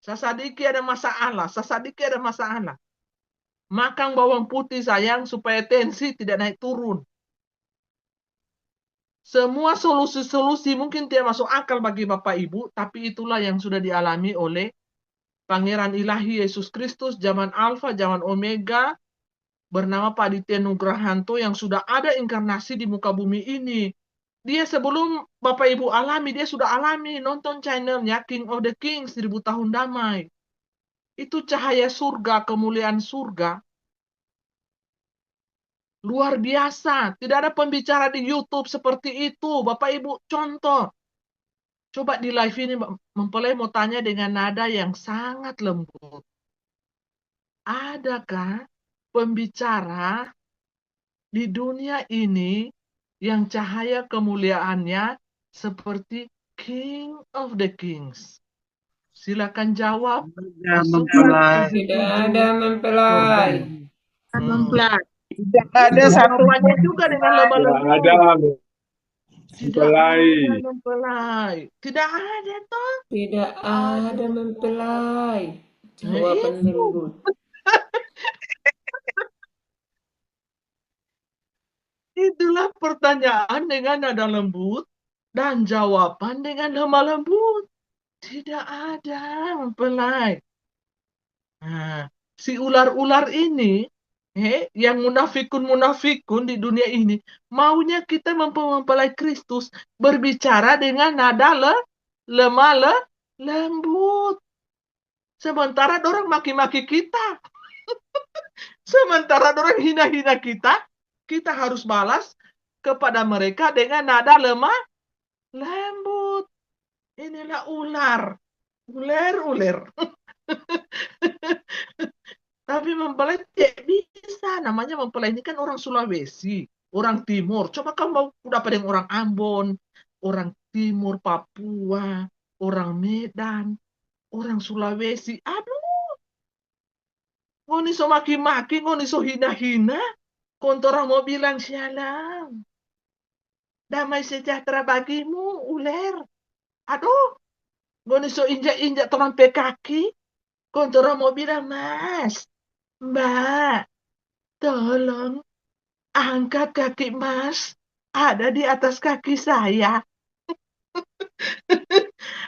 sasadiki ada masalah, Makan bawang putih sayang supaya tensi tidak naik turun. Semua solusi-solusi mungkin tidak masuk akal bagi Bapak Ibu, tapi itulah yang sudah dialami oleh Pangeran Ilahi Yesus Kristus zaman Alfa, zaman Omega, bernama Pak Aditya Nugrahanto yang sudah ada inkarnasi di muka bumi ini. Dia sebelum Bapak Ibu alami, dia sudah alami, nonton channelnya King of the Kings, 1000 tahun damai. Itu cahaya surga, kemuliaan surga. Luar biasa. Tidak ada pembicara di YouTube seperti itu. Bapak Ibu, contoh. Coba di live ini mempelai mau tanya dengan nada yang sangat lembut. Adakah pembicara di dunia ini yang cahaya kemuliaannya seperti King of the Kings? Silakan jawab. Tidak ada mempelai. Tidak ada satu Jawabannya juga dengan lemah lembut. Tidak ada mempelai. Tidak ada toh. Tidak ada mempelai. Jawaban lembut. Itulah pertanyaan dengan nada lembut dan jawaban dengan lemah lembut. Tidak ada mempelai. Nah, si ular-ular ini, yang munafikun di dunia ini, maunya kita mempelai Kristus berbicara dengan nada lemah lembut. Sementara orang maki-maki kita. Sementara orang hina-hina kita harus balas kepada mereka dengan nada lemah lembut. Inilah ular. Ular. Tapi mempelai tidak bisa. Namanya mempelai ini kan orang Sulawesi, orang Timur. Coba kamu mau dapat dengan orang Ambon, orang Timur, Papua, orang Medan, orang Sulawesi. Aduh, ngoni so maki-maki, ngoni so hina-hina. Kontora mau bilang shalom. Damai sejahtera bagimu, ular. Aduh, ngoni so injak-injak terampai kaki. Kontora mau bilang, Mas, Mbak, tolong angkat kaki Mas. Ada di atas kaki saya.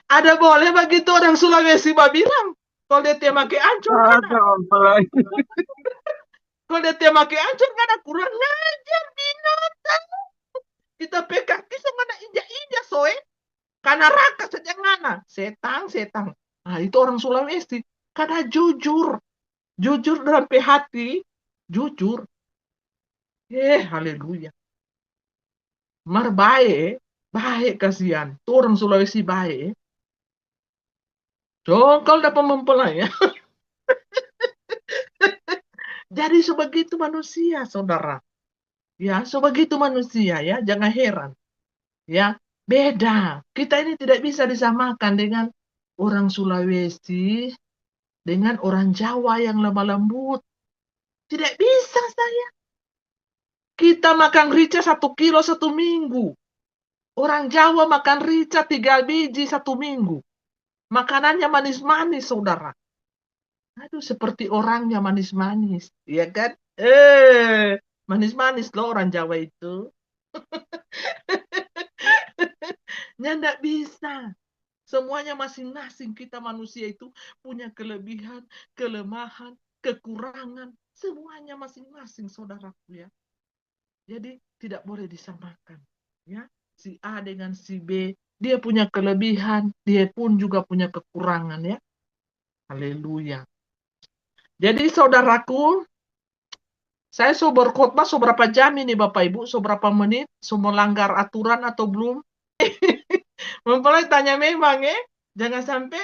Ada boleh begitu orang Sulawesi bilang. Kalau dia tiap pakai ancur, Ada mempelai. kalau dia tiap pakai ancur, kan ada kurang ajar binatang. Kita PKK sama ada injak-injak soe. Karena raka saja ngana. Setang. Nah, itu orang Sulawesi. Karena jujur. Jujur dalam hati. Jujur. Haleluya. Mar baik. Baik kasihan. Itu orang Sulawesi baik. Dongkol dapat mempelai ya. Jadi sebegitu manusia, saudara. Ya, sebegitu manusia ya. Jangan heran. Ya, beda. Kita ini tidak bisa disamakan dengan orang Sulawesi, dengan orang Jawa yang lemah lembut. Tidak bisa saya. Kita makan rica 1 kilo 1 minggu. Orang Jawa makan rica 3 biji 1 minggu. Makanannya manis-manis, saudara. Aduh, seperti orangnya manis-manis. Iya kan? Manis-manis loh orang Jawa itu. Nggak bisa. Semuanya masing-masing. Kita manusia itu punya kelebihan, kelemahan, kekurangan. Semuanya masing-masing, saudaraku ya. Jadi tidak boleh disamakan. Ya, si A dengan si B, dia punya kelebihan, dia pun juga punya kekurangan ya. Haleluya. Jadi saudaraku, saya berkhotbah seberapa jam ini Bapak Ibu, seberapa menit, melanggar aturan atau belum? Mempelai tanya memang ya, jangan sampai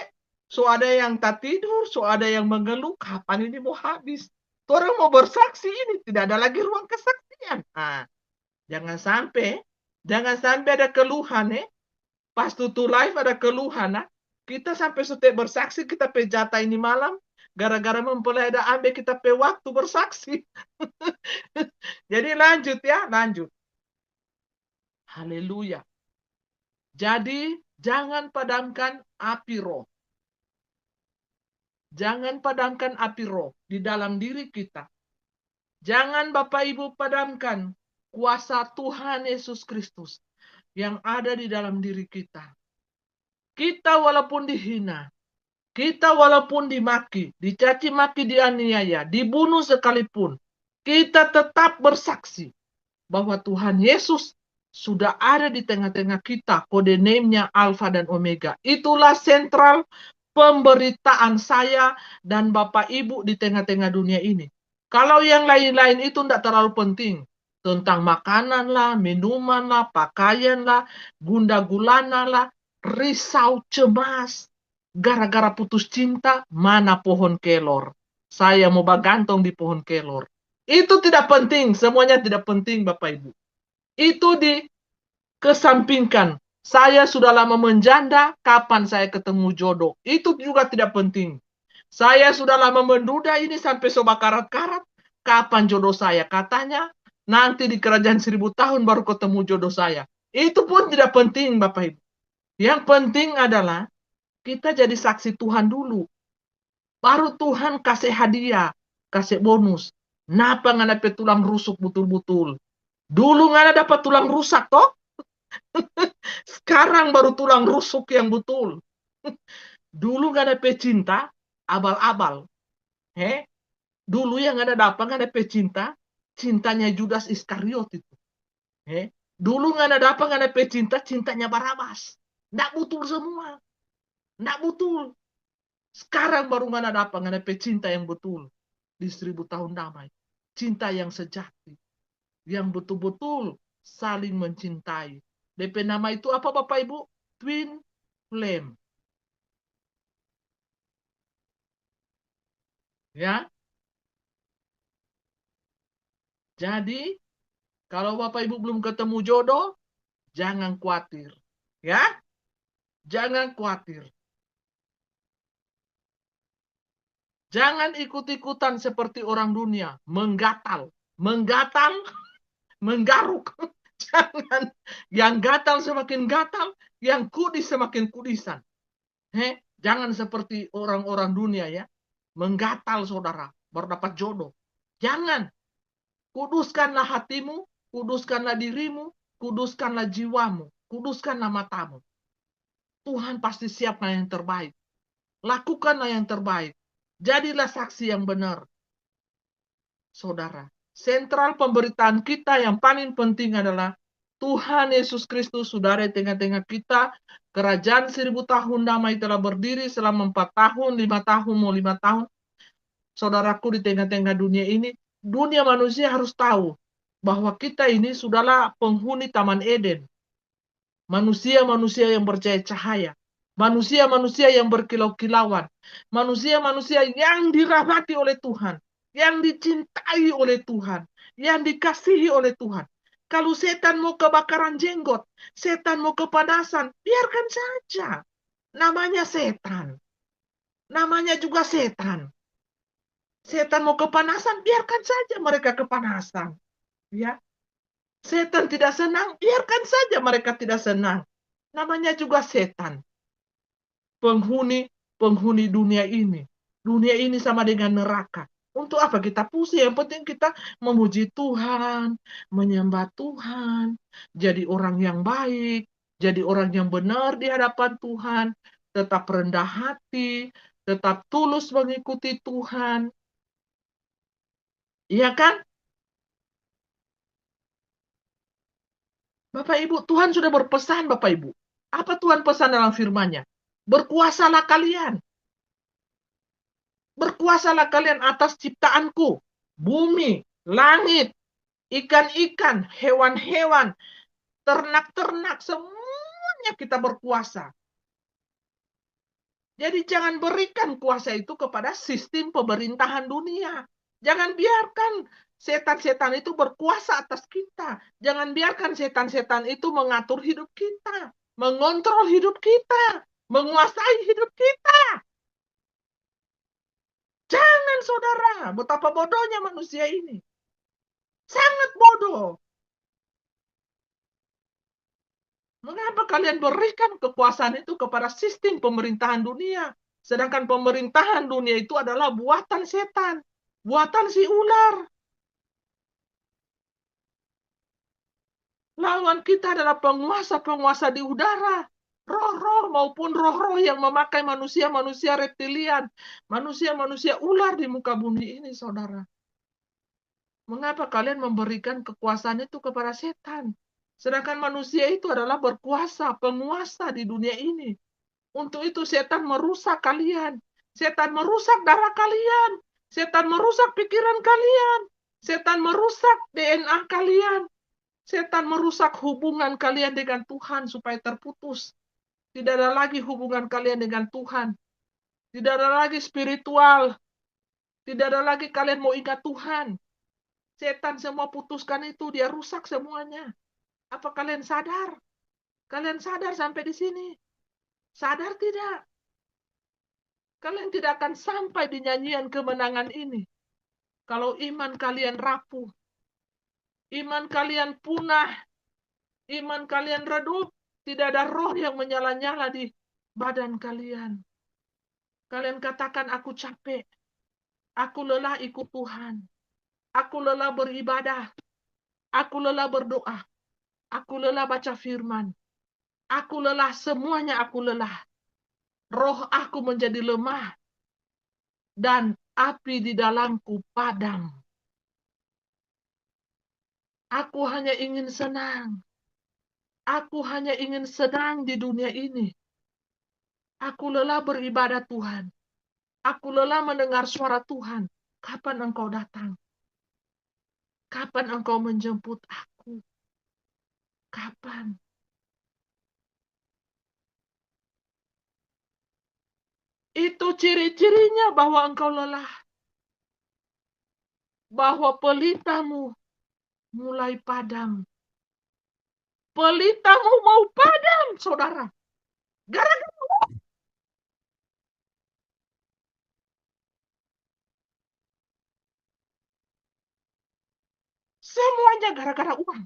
ada yang tak tidur, ada yang mengeluh, kapan ini mau habis? Orang mau bersaksi ini, tidak ada lagi ruang kesaksian. Nah, jangan sampai ada keluhan ya. Pas tutup live ada keluhan. Nah. Kita sampai setiap bersaksi, kita pejata ini malam, gara-gara mempelai ada ambil kita pe waktu bersaksi. Jadi lanjut ya, lanjut. Haleluya. Jadi jangan padamkan api roh. Jangan padamkan api roh di dalam diri kita. Jangan Bapak Ibu padamkan kuasa Tuhan Yesus Kristus yang ada di dalam diri kita. Kita walaupun dihina, kita walaupun dimaki, dicaci maki, dianiaya, dibunuh sekalipun, kita tetap bersaksi bahwa Tuhan Yesus sudah ada di tengah-tengah kita. Kode name-nya Alfa dan Omega. Itulah sentral pemberitaan saya dan Bapak Ibu di tengah-tengah dunia ini. Kalau yang lain-lain itu tidak terlalu penting. Tentang makanan lah, minuman lah, pakaian lah, gunda gulana lah, risau cemas. Gara-gara putus cinta, mana pohon kelor? Saya mau bagantong di pohon kelor. Itu tidak penting, semuanya tidak penting Bapak Ibu. Itu dikesampingkan. Saya sudah lama menjanda, kapan saya ketemu jodoh? Itu juga tidak penting. Saya sudah lama menduda ini sampai soba karat-karat, kapan jodoh saya? Katanya nanti di kerajaan 1000 tahun baru ketemu jodoh saya. Itu pun tidak penting Bapak Ibu. Yang penting adalah kita jadi saksi Tuhan dulu. Baru Tuhan kasih hadiah, kasih bonus. Napa nggak dapat tulang rusuk betul-betul? Dulu nggak dapat tulang rusak toh? Sekarang baru tulang rusuk yang betul. Dulu nggak ada pecinta, abal-abal. Dulu yang ada dapat nggak ada pecinta, cintanya Judas Iskariot itu. Dulu nggak ada dapat nggak ada pecinta, cintanya Barabas. Nggak betul semua. Nggak betul. Sekarang baru nggak ada nggak ada pecinta yang betul di 1000 tahun damai. Cinta yang sejati. Yang betul-betul saling mencintai. DP nama itu apa Bapak Ibu? Twin Flame. Ya. Jadi, kalau Bapak Ibu belum ketemu jodoh, jangan khawatir. Ya. Jangan khawatir. Jangan ikut-ikutan seperti orang dunia. Menggatal. Menggaruk. Jangan. Yang gatal semakin gatal, yang kudis semakin kudisan. Jangan seperti orang-orang dunia ya. Menggatal saudara, baru dapat jodoh. Jangan. Kuduskanlah hatimu, kuduskanlah dirimu, kuduskanlah jiwamu, kuduskanlah matamu. Tuhan pasti siapkan yang terbaik. Lakukanlah yang terbaik. Jadilah saksi yang benar. Saudara, sentral pemberitaan kita yang paling penting adalah Tuhan Yesus Kristus sudah ada di tengah-tengah kita. Kerajaan 1000 tahun damai telah berdiri selama 4 tahun, 5 tahun, mau 5 tahun. Saudaraku, di tengah-tengah dunia ini, dunia manusia harus tahu bahwa kita ini sudahlah penghuni Taman Eden. Manusia-manusia yang percaya cahaya. Manusia-manusia yang berkilau-kilauan. Manusia-manusia yang dirahmati oleh Tuhan. Yang dicintai oleh Tuhan. Yang dikasihi oleh Tuhan. Kalau setan mau kebakaran jenggot, setan mau kepanasan, biarkan saja. Namanya setan. Namanya juga setan. Setan mau kepanasan, biarkan saja mereka kepanasan. Ya. Setan tidak senang, biarkan saja mereka tidak senang. Namanya juga setan. Penghuni dunia ini. Dunia ini sama dengan neraka. Untuk apa kita pusing? Yang penting kita memuji Tuhan, menyembah Tuhan, jadi orang yang baik, jadi orang yang benar di hadapan Tuhan, tetap rendah hati, tetap tulus mengikuti Tuhan. Iya kan? Bapak Ibu, Tuhan sudah berpesan, Bapak Ibu. Apa Tuhan pesan dalam firman-Nya? Berkuasalah kalian. Berkuasalah kalian atas ciptaanku. Bumi, langit, ikan-ikan, hewan-hewan, ternak-ternak, semuanya kita berkuasa. Jadi jangan berikan kuasa itu kepada sistem pemerintahan dunia. Jangan biarkan setan-setan itu berkuasa atas kita. Jangan biarkan setan-setan itu mengatur hidup kita, mengontrol hidup kita, menguasai hidup kita. Jangan, saudara. Betapa bodohnya manusia ini. Sangat bodoh. Mengapa kalian berikan kekuasaan itu kepada sistem pemerintahan dunia? Sedangkan pemerintahan dunia itu adalah buatan setan. Buatan si ular. Lawan kita adalah penguasa-penguasa di udara. Roh-roh maupun roh-roh yang memakai manusia-manusia reptilian. Manusia-manusia ular di muka bumi ini, saudara. Mengapa kalian memberikan kekuasaan itu kepada setan? Sedangkan manusia itu adalah berkuasa, penguasa di dunia ini. Untuk itu setan merusak kalian. Setan merusak darah kalian. Setan merusak pikiran kalian. Setan merusak DNA kalian. Setan merusak hubungan kalian dengan Tuhan supaya terputus. Tidak ada lagi hubungan kalian dengan Tuhan. Tidak ada lagi spiritual. Tidak ada lagi kalian mau ingat Tuhan. Setan semua putuskan itu, dia rusak semuanya. Apa kalian sadar? Kalian sadar sampai di sini? Sadar tidak? Kalian tidak akan sampai di nyanyian kemenangan ini. Kalau iman kalian rapuh, iman kalian punah, iman kalian redup, tidak ada roh yang menyala-nyala di badan kalian. Kalian katakan, aku capek, aku lelah ikut Tuhan, aku lelah beribadah, aku lelah berdoa, aku lelah baca firman, aku lelah, semuanya aku lelah. Roh aku menjadi lemah, dan api di dalamku padam. Aku hanya ingin senang. Aku hanya ingin senang di dunia ini. Aku lelah beribadah Tuhan. Aku lelah mendengar suara Tuhan. Kapan Engkau datang? Kapan Engkau menjemput aku? Kapan? Itu ciri-cirinya bahwa engkau lelah. Bahwa pelitamu mulai padam. Pelitamu mau padam, saudara. Gara-gara semuanya gara-gara uang.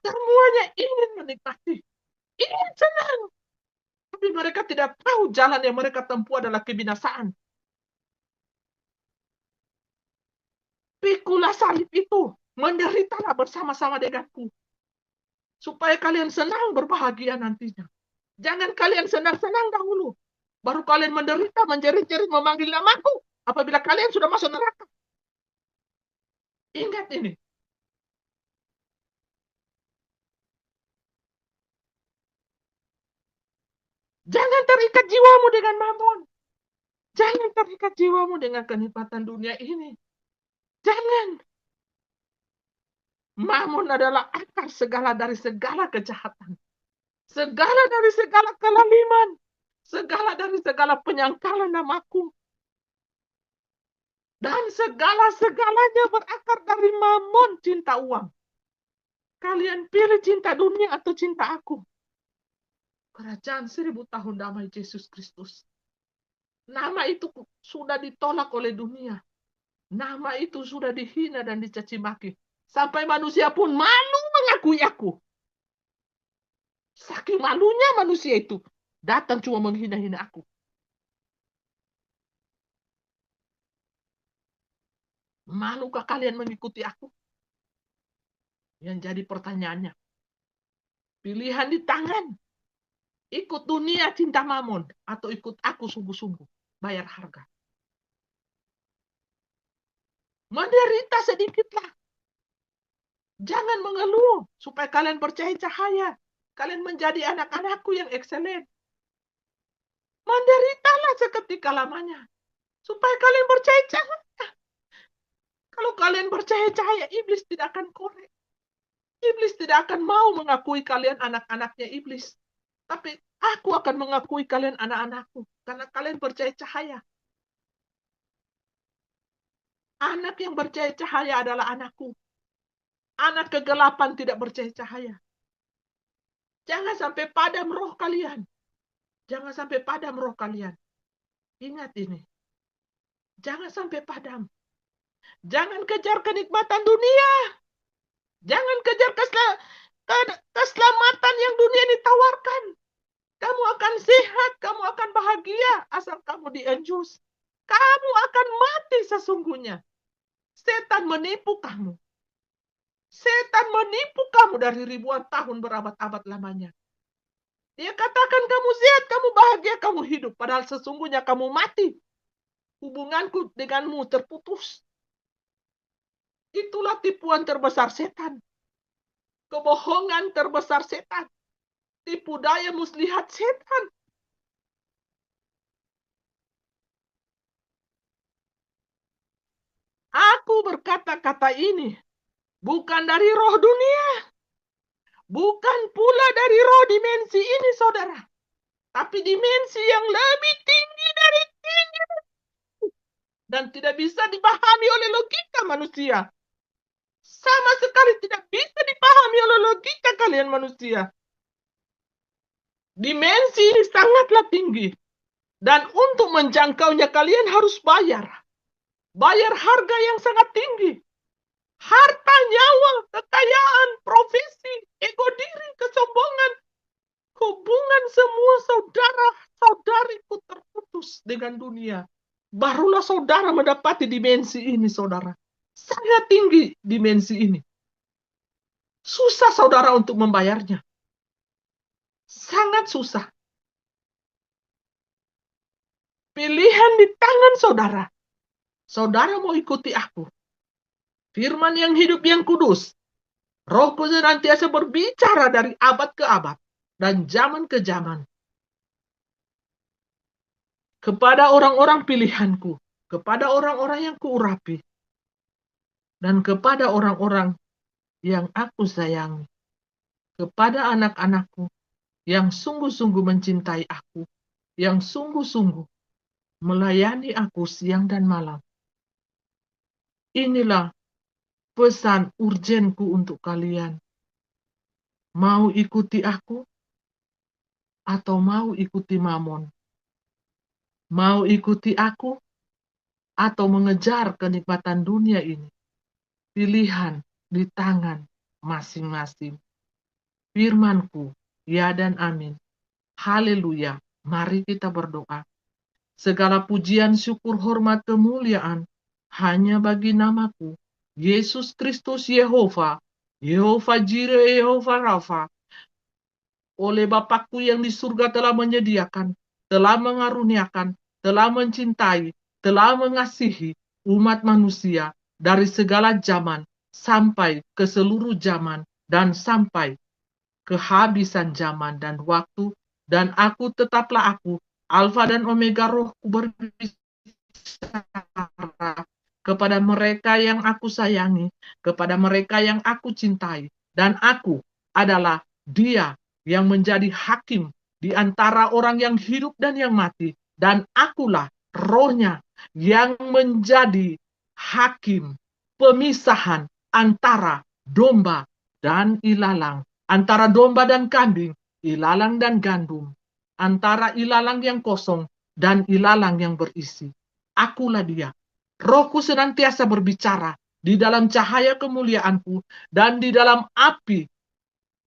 Semuanya ingin menikmati. Ingin senang. Tapi mereka tidak tahu jalan yang mereka tempuh adalah kebinasaan. Pikulah salib itu, menderitalah bersama-sama denganku, supaya kalian senang berbahagia nantinya. Jangan kalian senang-senang dahulu, baru kalian menderita, menjerit-jerit, memanggil namaku apabila kalian sudah masuk neraka. Ingat ini. Jangan terikat jiwamu dengan mamon. Jangan terikat jiwamu dengan kenikmatan dunia ini. Jangan. Mamon adalah akar dari segala kejahatan. Dari segala kelaliman. Dari segala penyangkalan namaku. Dan segala-segalanya berakar dari mamon, cinta uang. Kalian pilih cinta dunia atau cinta aku? Kerajaan 1000 tahun damai Yesus Kristus. Nama itu sudah ditolak oleh dunia. Nama itu sudah dihina dan dicaci maki. Sampai manusia pun malu mengakui aku. Saking malunya manusia itu datang cuma menghina-hina aku. Malukah kalian mengikuti aku? Yang jadi pertanyaannya. Pilihan di tangan. Ikut dunia cinta mamon atau ikut aku sungguh-sungguh bayar harga. Menderita sedikitlah. Jangan mengeluh supaya kalian percaya cahaya. Kalian menjadi anak-anakku yang ekselen. Menderitalah seketika lamanya supaya kalian percaya cahaya. Kalau kalian percaya cahaya, iblis tidak akan korek. Iblis tidak akan mau mengakui kalian anak-anaknya iblis. Tapi aku akan mengakui kalian anak-anakku karena kalian percaya cahaya. Anak yang percaya cahaya adalah anakku. Anak kegelapan tidak percaya cahaya. Jangan sampai padam roh kalian. Jangan sampai padam roh kalian. Ingat ini. Jangan sampai padam. Jangan kejar kenikmatan dunia. Jangan kejar keselamatan yang dunia ini tawarkan. Kamu akan sehat, kamu akan bahagia asal kamu dienjus. Kamu akan mati sesungguhnya. Setan menipu kamu. Setan menipu kamu dari ribuan tahun berabad-abad lamanya. Dia katakan kamu sehat, kamu bahagia, kamu hidup. Padahal sesungguhnya kamu mati. Hubunganku denganmu terputus. Itulah tipuan terbesar setan. Kebohongan terbesar setan. Tipu daya muslihat setan. Aku berkata-kata ini bukan dari roh dunia. Bukan pula dari roh dimensi ini, saudara. Tapi dimensi yang lebih tinggi dari tinggi. Dan tidak bisa dipahami oleh logika manusia. Sama sekali tidak bisa dipahami oleh logika kalian manusia. Dimensi ini sangatlah tinggi. Dan untuk menjangkaunya kalian harus bayar. Bayar harga yang sangat tinggi. Harta, nyawa, kekayaan, profesi, ego diri, kesombongan. Hubungan semua saudara-saudariku terputus dengan dunia. Barulah saudara mendapati dimensi ini, saudara. Sangat tinggi dimensi ini. Susah saudara untuk membayarnya. Sangat susah. Pilihan di tangan saudara. Saudara mau ikuti aku. Firman yang hidup yang kudus. Rohku senantiasa berbicara dari abad ke abad. Dan zaman ke zaman. Kepada orang-orang pilihanku. Kepada orang-orang yang kuurapi. Dan kepada orang-orang yang aku sayangi. Kepada anak-anakku yang sungguh-sungguh mencintai aku. Yang sungguh-sungguh melayani aku siang dan malam. Inilah pesan urgenku untuk kalian. Mau ikuti aku? Atau mau ikuti mamon? Mau ikuti aku? Atau mengejar kenikmatan dunia ini? Pilihan di tangan masing-masing. Firmanku, ya dan amin. Haleluya. Mari kita berdoa. Segala pujian, syukur, hormat, kemuliaan hanya bagi namaku, Yesus Kristus Yehova, Yehova Jireh, Yehova Rafa, oleh Bapakku yang di surga telah menyediakan, telah mengaruniakan, telah mencintai, telah mengasihi umat manusia dari segala zaman sampai ke seluruh zaman dan sampai kehabisan zaman dan waktu, dan aku tetaplah aku, Alfa dan Omega, Rohku berbicara kepada mereka yang aku sayangi, kepada mereka yang aku cintai, dan aku adalah Dia yang menjadi hakim di antara orang yang hidup dan yang mati, dan akulah Rohnya yang menjadi hakim pemisahan antara domba dan ilalang, antara domba dan kambing, ilalang dan gandum, antara ilalang yang kosong dan ilalang yang berisi. Akulah Dia. Rohku senantiasa berbicara di dalam cahaya kemuliaanku dan di dalam api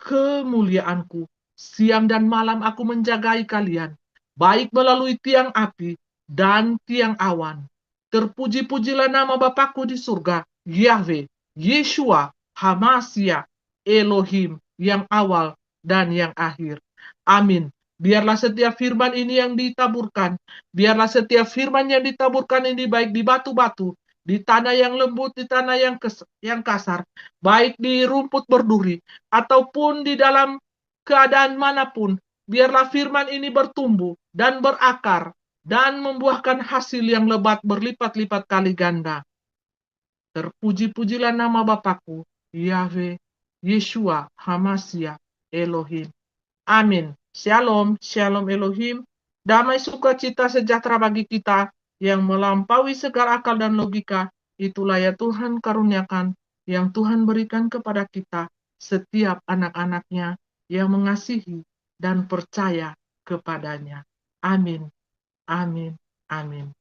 kemuliaanku. Siang dan malam aku menjagai kalian, baik melalui tiang api dan tiang awan. Terpuji-pujilah nama Bapakku di surga, Yahweh, Yeshua, Hamasya, Elohim, yang awal dan yang akhir. Amin. Biarlah setiap firman ini yang ditaburkan, biarlah setiap firman yang ditaburkan ini baik di batu-batu, di tanah yang lembut, di tanah yang kasar, baik di rumput berduri, ataupun di dalam keadaan manapun, biarlah firman ini bertumbuh dan berakar dan membuahkan hasil yang lebat berlipat-lipat kali ganda. Terpuji-pujilah nama Bapakku, Yahweh, Yeshua, Hamasya, Elohim. Amin. Shalom, shalom Elohim. Damai sukacita sejahtera bagi kita yang melampaui segala akal dan logika. Itulah ya Tuhan karuniakan yang Tuhan berikan kepada kita, setiap anak-anaknya yang mengasihi dan percaya kepadanya. Amin, amin, amin.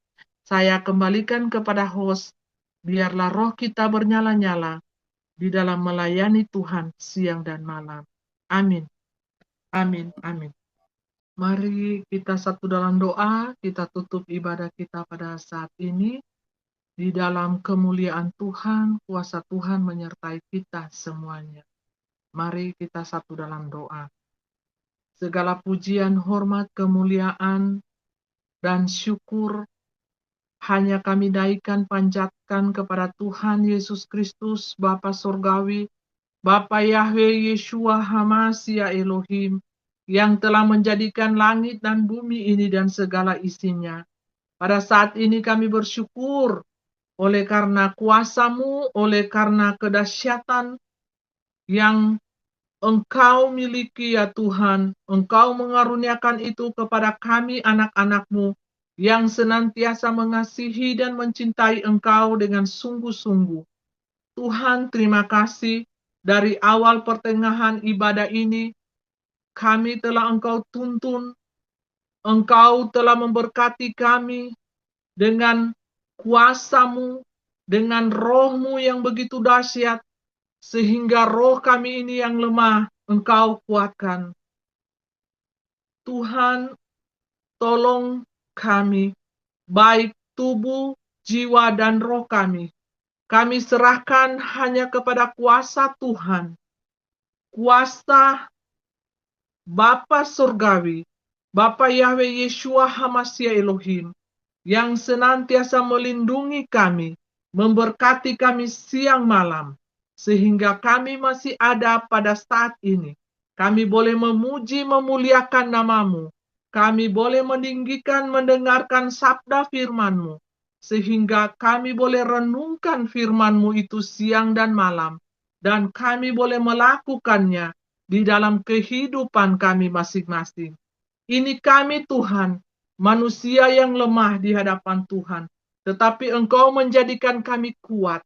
Saya kembalikan kepada host, biarlah roh kita bernyala-nyala di dalam melayani Tuhan siang dan malam. Amin. Amin, amin. Mari kita satu dalam doa, kita tutup ibadah kita pada saat ini. Di dalam kemuliaan Tuhan, kuasa Tuhan menyertai kita semuanya. Mari kita satu dalam doa. Segala pujian, hormat, kemuliaan, dan syukur hanya kami naikkan panjatkan kepada Tuhan Yesus Kristus, Bapa Surgawi, Bapa Yahweh, Yeshua, Hamasya, Elohim, yang telah menjadikan langit dan bumi ini dan segala isinya. Pada saat ini kami bersyukur oleh karena kuasa-Mu, oleh karena kedahsyatan yang Engkau miliki ya Tuhan. Engkau mengaruniakan itu kepada kami anak-anak-Mu yang senantiasa mengasihi dan mencintai Engkau dengan sungguh-sungguh. Tuhan, terima kasih dari awal pertengahan ibadah ini, kami telah Engkau tuntun, Engkau telah memberkati kami dengan kuasa-Mu, dengan Roh-Mu yang begitu dahsyat, sehingga roh kami ini yang lemah, Engkau kuatkan. Tuhan, tolong kami, baik tubuh, jiwa, dan roh kami. Kami serahkan hanya kepada kuasa Tuhan, kuasa Bapa Surgawi, Bapa Yahweh Yeshua Hamasya Elohim, yang senantiasa melindungi kami, memberkati kami siang malam, sehingga kami masih ada pada saat ini. Kami boleh memuji, memuliakan nama-Mu. Kami boleh meninggikan, mendengarkan sabda firman-Mu, sehingga kami boleh renungkan firman-Mu itu siang dan malam, dan kami boleh melakukannya di dalam kehidupan kami masing-masing. Ini kami Tuhan, manusia yang lemah di hadapan Tuhan, tetapi Engkau menjadikan kami kuat.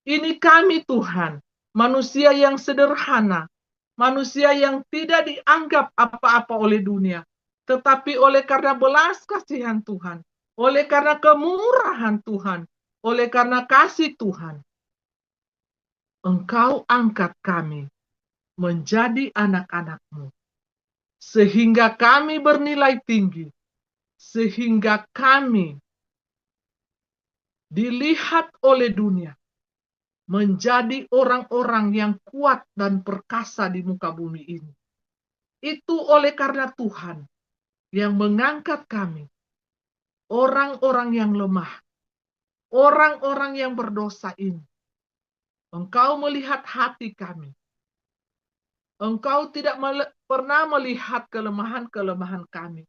Ini kami Tuhan, manusia yang sederhana, manusia yang tidak dianggap apa-apa oleh dunia, tetapi oleh karena belas kasihan Tuhan, oleh karena kemurahan Tuhan, oleh karena kasih Tuhan, Engkau angkat kami menjadi anak-anak-Mu, sehingga kami bernilai tinggi, sehingga kami dilihat oleh dunia, menjadi orang-orang yang kuat dan perkasa di muka bumi ini. Itu oleh karena Tuhan yang mengangkat kami, orang-orang yang lemah, orang-orang yang berdosa ini. Engkau melihat hati kami. Engkau tidak pernah melihat kelemahan-kelemahan kami.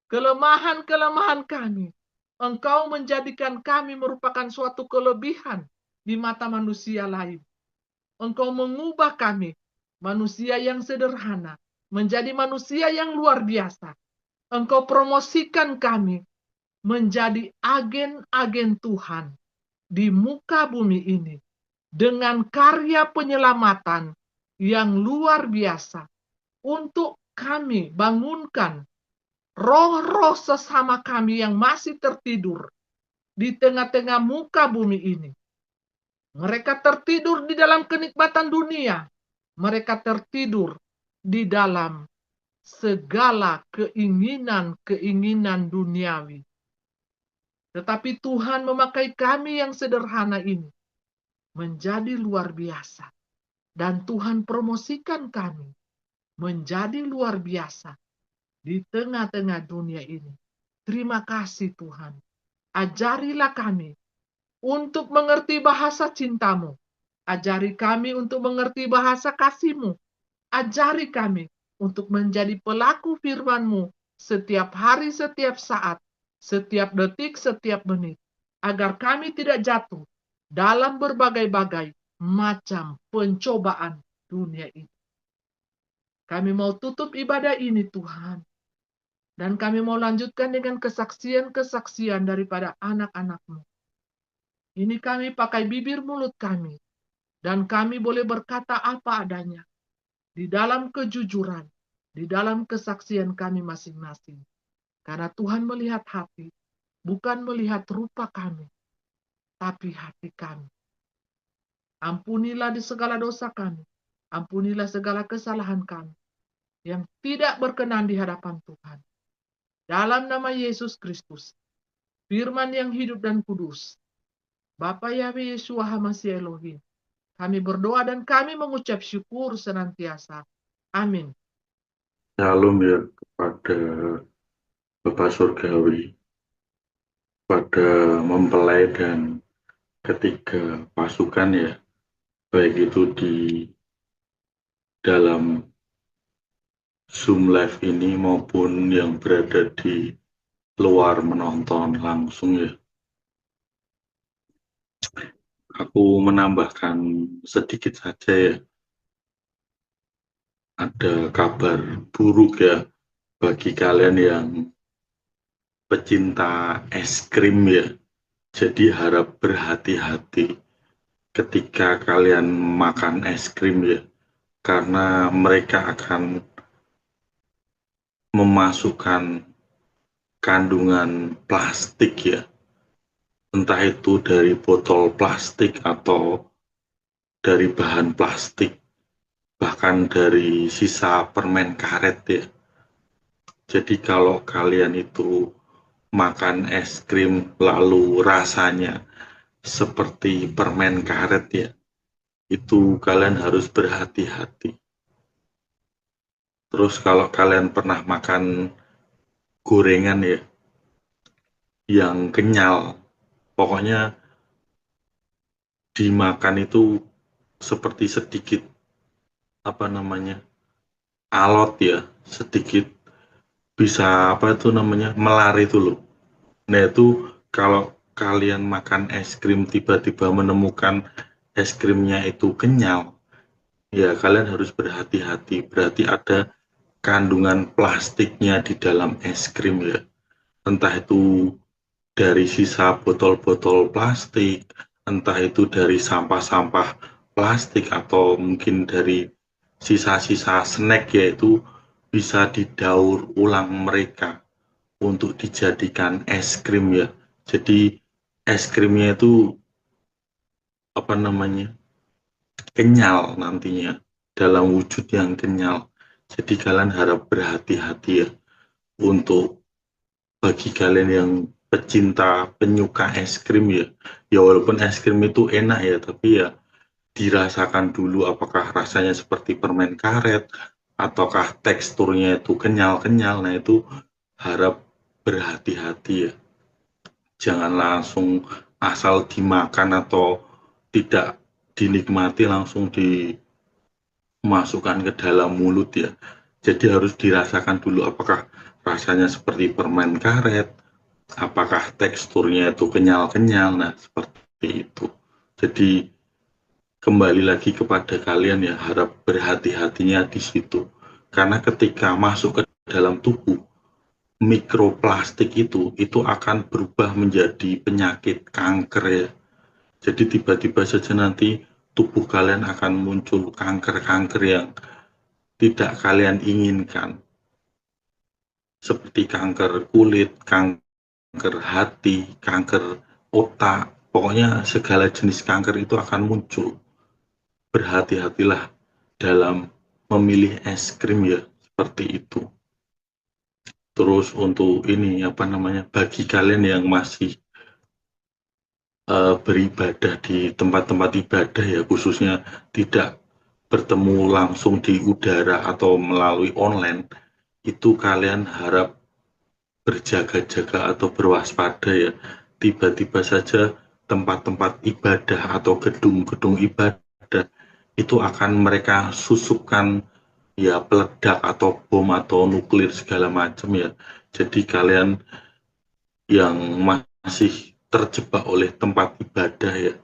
Kelemahan-kelemahan kami. Engkau menjadikan kami merupakan suatu kelebihan di mata manusia lain. Engkau mengubah kami, manusia yang sederhana, menjadi manusia yang luar biasa. Engkau promosikan kami menjadi agen-agen Tuhan di muka bumi ini dengan karya penyelamatan yang luar biasa untuk kami bangunkan roh-roh sesama kami yang masih tertidur di tengah-tengah muka bumi ini. Mereka tertidur di dalam kenikmatan dunia. Mereka tertidur di dalam segala keinginan-keinginan duniawi. Tetapi Tuhan memakai kami yang sederhana ini menjadi luar biasa. Dan Tuhan promosikan kami menjadi luar biasa di tengah-tengah dunia ini. Terima kasih Tuhan. Ajarilah kami untuk mengerti bahasa cinta-Mu. Ajari kami untuk mengerti bahasa kasih-Mu. Ajari kami untuk menjadi pelaku firman-Mu setiap hari, setiap saat, setiap detik, setiap menit. Agar kami tidak jatuh dalam berbagai-bagai macam pencobaan dunia ini. Kami mau tutup ibadah ini Tuhan. Dan kami mau lanjutkan dengan kesaksian-kesaksian daripada anak-anak-Mu. Ini kami pakai bibir mulut kami. Dan kami boleh berkata apa adanya. Di dalam kejujuran. Di dalam kesaksian kami masing-masing. Karena Tuhan melihat hati. Bukan melihat rupa kami. Tapi hati kami. Ampunilah di segala dosa kami. Ampunilah segala kesalahan kami. Yang tidak berkenan di hadapan Tuhan. Dalam nama Yesus Kristus. Firman yang hidup dan kudus. Bapa Yahweh Yeshua HaMashiach Elohim. Kami berdoa dan kami mengucap syukur senantiasa. Amin. Shalom ya kepada Bapak Surgawi, pada mempelai dan ketiga pasukan ya, baik itu di dalam Zoom live ini maupun yang berada di luar menonton langsung ya. Aku menambahkan sedikit saja ya. Ada kabar buruk ya bagi kalian yang pecinta es krim ya. Jadi harap berhati-hati ketika kalian makan es krim ya. Karena mereka akan memasukkan kandungan plastik ya. Entah itu dari botol plastik atau dari bahan plastik. Bahkan dari sisa permen karet ya. Jadi kalau kalian itu makan es krim lalu rasanya seperti permen karet ya, itu kalian harus berhati-hati. Terus kalau kalian pernah makan gorengan ya, yang kenyal, pokoknya dimakan itu seperti sedikit alot ya, sedikit bisa melar itu loh. Nah itu kalau kalian makan es krim tiba-tiba menemukan es krimnya itu kenyal, ya kalian harus berhati-hati, berarti ada kandungan plastiknya di dalam es krim ya. Entah itu dari sisa botol-botol plastik, entah itu dari sampah-sampah plastik, atau mungkin dari sisa-sisa snack, yaitu bisa didaur ulang mereka untuk dijadikan es krim ya. Jadi es krimnya itu kenyal nantinya, dalam wujud yang kenyal. Jadi kalian harap berhati-hati ya, untuk bagi kalian yang pecinta, penyuka es krim ya. Ya walaupun es krim itu enak ya, tapi ya dirasakan dulu apakah rasanya seperti permen karet, ataukah teksturnya itu kenyal-kenyal. Nah itu harap berhati-hati ya. Jangan langsung asal dimakan atau tidak dinikmati langsung dimasukkan ke dalam mulut ya. Jadi harus dirasakan dulu apakah rasanya seperti permen karet, apakah teksturnya itu kenyal-kenyal. Nah seperti itu. Jadi kembali lagi kepada kalian ya, harap berhati-hatinya di situ. Karena ketika masuk ke dalam tubuh, mikroplastik itu akan berubah menjadi penyakit kanker ya. Jadi tiba-tiba saja nanti tubuh kalian akan muncul kanker-kanker yang tidak kalian inginkan. Seperti kanker kulit, kanker hati, kanker otak, pokoknya segala jenis kanker itu akan muncul. Berhati-hatilah dalam memilih es krim ya, seperti itu. Terus untuk ini bagi kalian yang masih beribadah di tempat-tempat ibadah ya, khususnya tidak bertemu langsung di udara atau melalui online, itu kalian harap berjaga-jaga atau berwaspada ya. Tiba-tiba saja tempat-tempat ibadah atau gedung-gedung ibadah itu akan mereka susupkan ya peledak atau bom atau nuklir segala macam ya. Jadi kalian yang masih terjebak oleh tempat ibadah ya,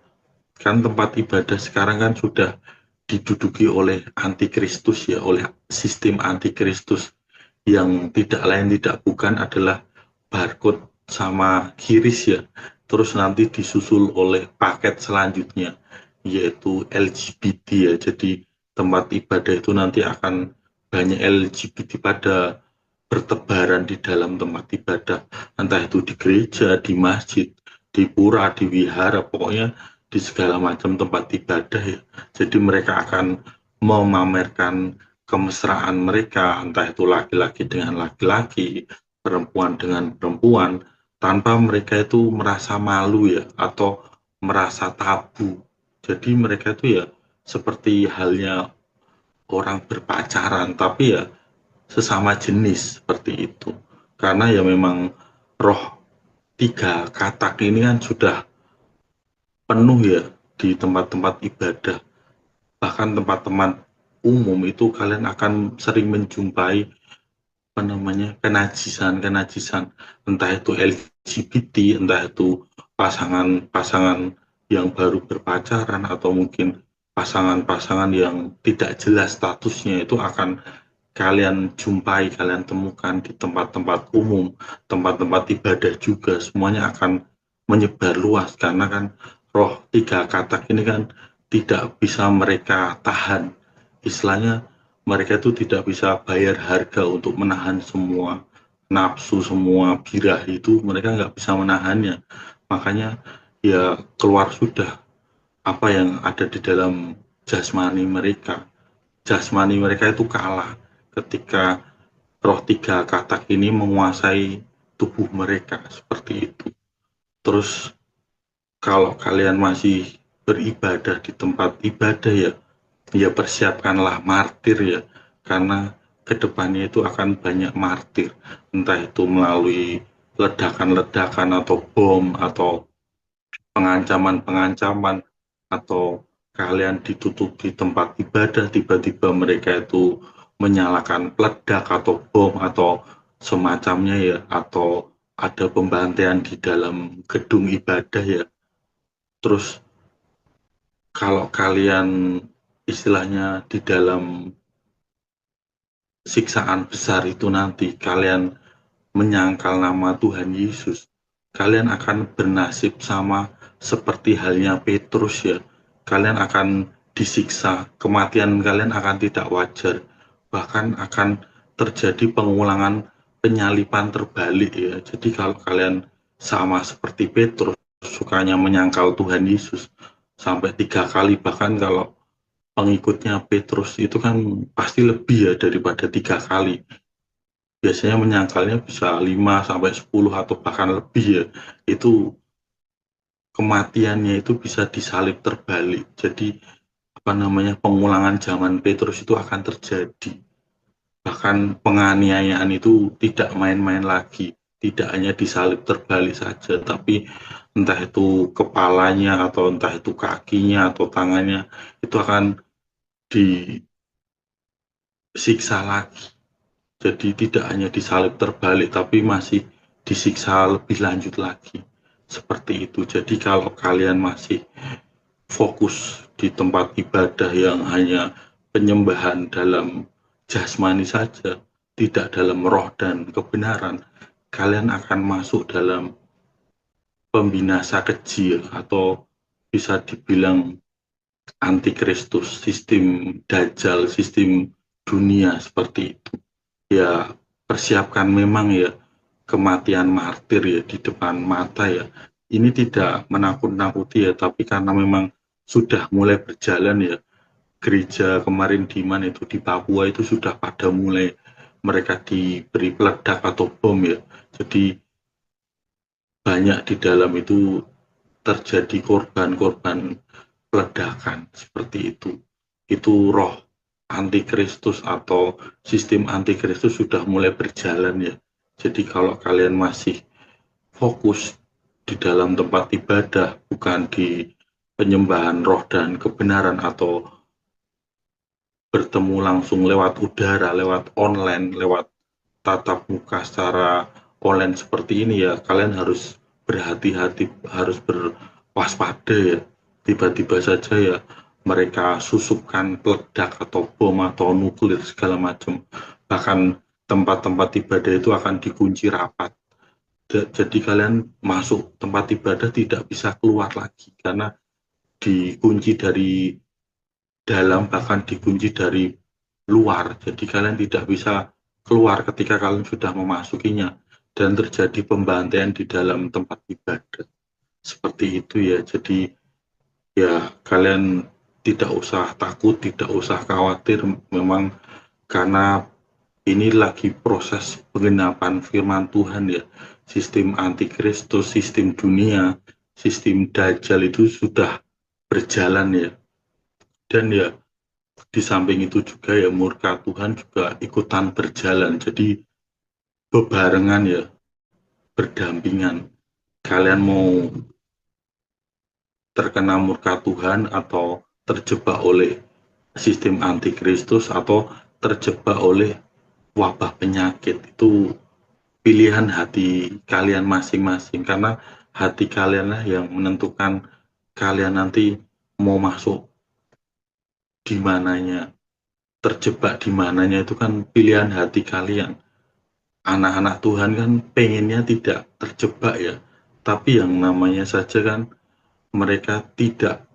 kan tempat ibadah sekarang kan sudah diduduki oleh antikristus ya, oleh sistem antikristus yang tidak lain tidak bukan adalah barcode sama kiris ya. Terus nanti disusul oleh paket selanjutnya yaitu LGBT ya. Jadi tempat ibadah itu nanti akan banyak LGBT pada bertebaran di dalam tempat ibadah, entah itu di gereja, di masjid, di pura, di wihara, pokoknya di segala macam tempat ibadah ya. Jadi mereka akan memamerkan kemesraan mereka, entah itu laki-laki dengan laki-laki, perempuan dengan perempuan, tanpa mereka itu merasa malu ya, atau merasa tabu. Jadi mereka itu ya seperti halnya orang berpacaran, tapi ya sesama jenis seperti itu. Karena ya memang roh tiga katak ini kan sudah penuh ya di tempat-tempat ibadah. Bahkan tempat-tempat umum itu kalian akan sering menjumpai kenajisan, entah itu LGBT, entah itu pasangan-pasangan yang baru berpacaran, atau mungkin pasangan-pasangan yang tidak jelas statusnya, itu akan kalian jumpai, kalian temukan di tempat-tempat umum, tempat-tempat ibadah juga, semuanya akan menyebar luas, karena kan roh tiga katak ini kan tidak bisa mereka tahan. Istilahnya mereka itu tidak bisa bayar harga untuk menahan semua nafsu, semua birah itu, mereka nggak bisa menahannya. Makanya ya keluar sudah apa yang ada di dalam jasmani mereka. Jasmani mereka itu kalah ketika roh tiga katak ini menguasai tubuh mereka, seperti itu. Terus kalau kalian masih beribadah di tempat ibadah ya persiapkanlah martir ya, karena kedepannya itu akan banyak martir, entah itu melalui ledakan-ledakan atau bom atau pengancaman-pengancaman, atau kalian ditutup di tempat ibadah, tiba-tiba mereka itu menyalakan peledak atau bom atau semacamnya ya, atau ada pembantaian di dalam gedung ibadah ya. Terus kalau kalian istilahnya di dalam siksaan besar itu nanti kalian menyangkal nama Tuhan Yesus, kalian akan bernasib sama seperti halnya Petrus ya. Kalian akan disiksa, kematian kalian akan tidak wajar, bahkan akan terjadi pengulangan penyalipan terbalik ya. Jadi kalau kalian sama seperti Petrus, sukanya menyangkal Tuhan Yesus sampai 3 kali, bahkan kalau pengikutnya Petrus itu kan pasti lebih ya daripada 3 kali. Biasanya menyangkalnya bisa 5 sampai 10 atau bahkan lebih ya. Itu kematiannya itu bisa disalib terbalik. Jadi pengulangan zaman Petrus itu akan terjadi. Bahkan penganiayaan itu tidak main-main lagi, tidak hanya disalib terbalik saja, tapi entah itu kepalanya atau entah itu kakinya atau tangannya itu akan disiksa lagi. Jadi tidak hanya disalib terbalik, tapi masih disiksa lebih lanjut lagi. Seperti itu. Jadi kalau kalian masih fokus di tempat ibadah yang hanya penyembahan dalam jasmani saja, tidak dalam roh dan kebenaran, kalian akan masuk dalam pembinasa kecil atau bisa dibilang antikristus, sistem dajjal, sistem dunia seperti itu. Ya, persiapkan memang ya kematian martir ya di depan mata ya. Ini tidak menakut-nakuti ya, tapi karena memang sudah mulai berjalan ya. Gereja kemarin di mana itu di Papua itu sudah pada mulai mereka diberi peledak atau bom ya. Jadi banyak di dalam itu terjadi korban-korban peledakan seperti itu. Itu roh antikristus atau sistem antikristus sudah mulai berjalan ya. Jadi kalau kalian masih fokus di dalam tempat ibadah, bukan di penyembahan roh dan kebenaran atau bertemu langsung lewat udara, lewat online, lewat tatap muka secara online seperti ini ya, kalian harus berhati-hati, harus berwaspada ya. Tiba-tiba saja ya mereka susupkan peledak atau bom atau nuklir segala macam. Bahkan tempat-tempat ibadah itu akan dikunci rapat. Jadi kalian masuk tempat ibadah tidak bisa keluar lagi karena dikunci dari dalam, bahkan dikunci dari luar. Jadi kalian tidak bisa keluar ketika kalian sudah memasukinya dan terjadi pembantaian di dalam tempat ibadah. Seperti itu ya. Jadi ya kalian tidak usah takut, tidak usah khawatir, memang karena ini lagi proses penggenapan firman Tuhan ya. Sistem antikristus, sistem dunia, sistem dajjal itu sudah berjalan ya. Dan ya di samping itu juga ya murka Tuhan juga ikutan berjalan. Jadi bebarengan ya, berdampingan. Kalian mau terkena murka Tuhan atau terjebak oleh sistem antikristus atau terjebak oleh wabah penyakit, itu pilihan hati kalian masing-masing, karena hati kalianlah yang menentukan kalian nanti mau masuk di mananya, terjebak di mananya, itu kan pilihan hati kalian. Anak-anak Tuhan kan pengennya tidak terjebak ya, tapi yang namanya saja kan mereka tidak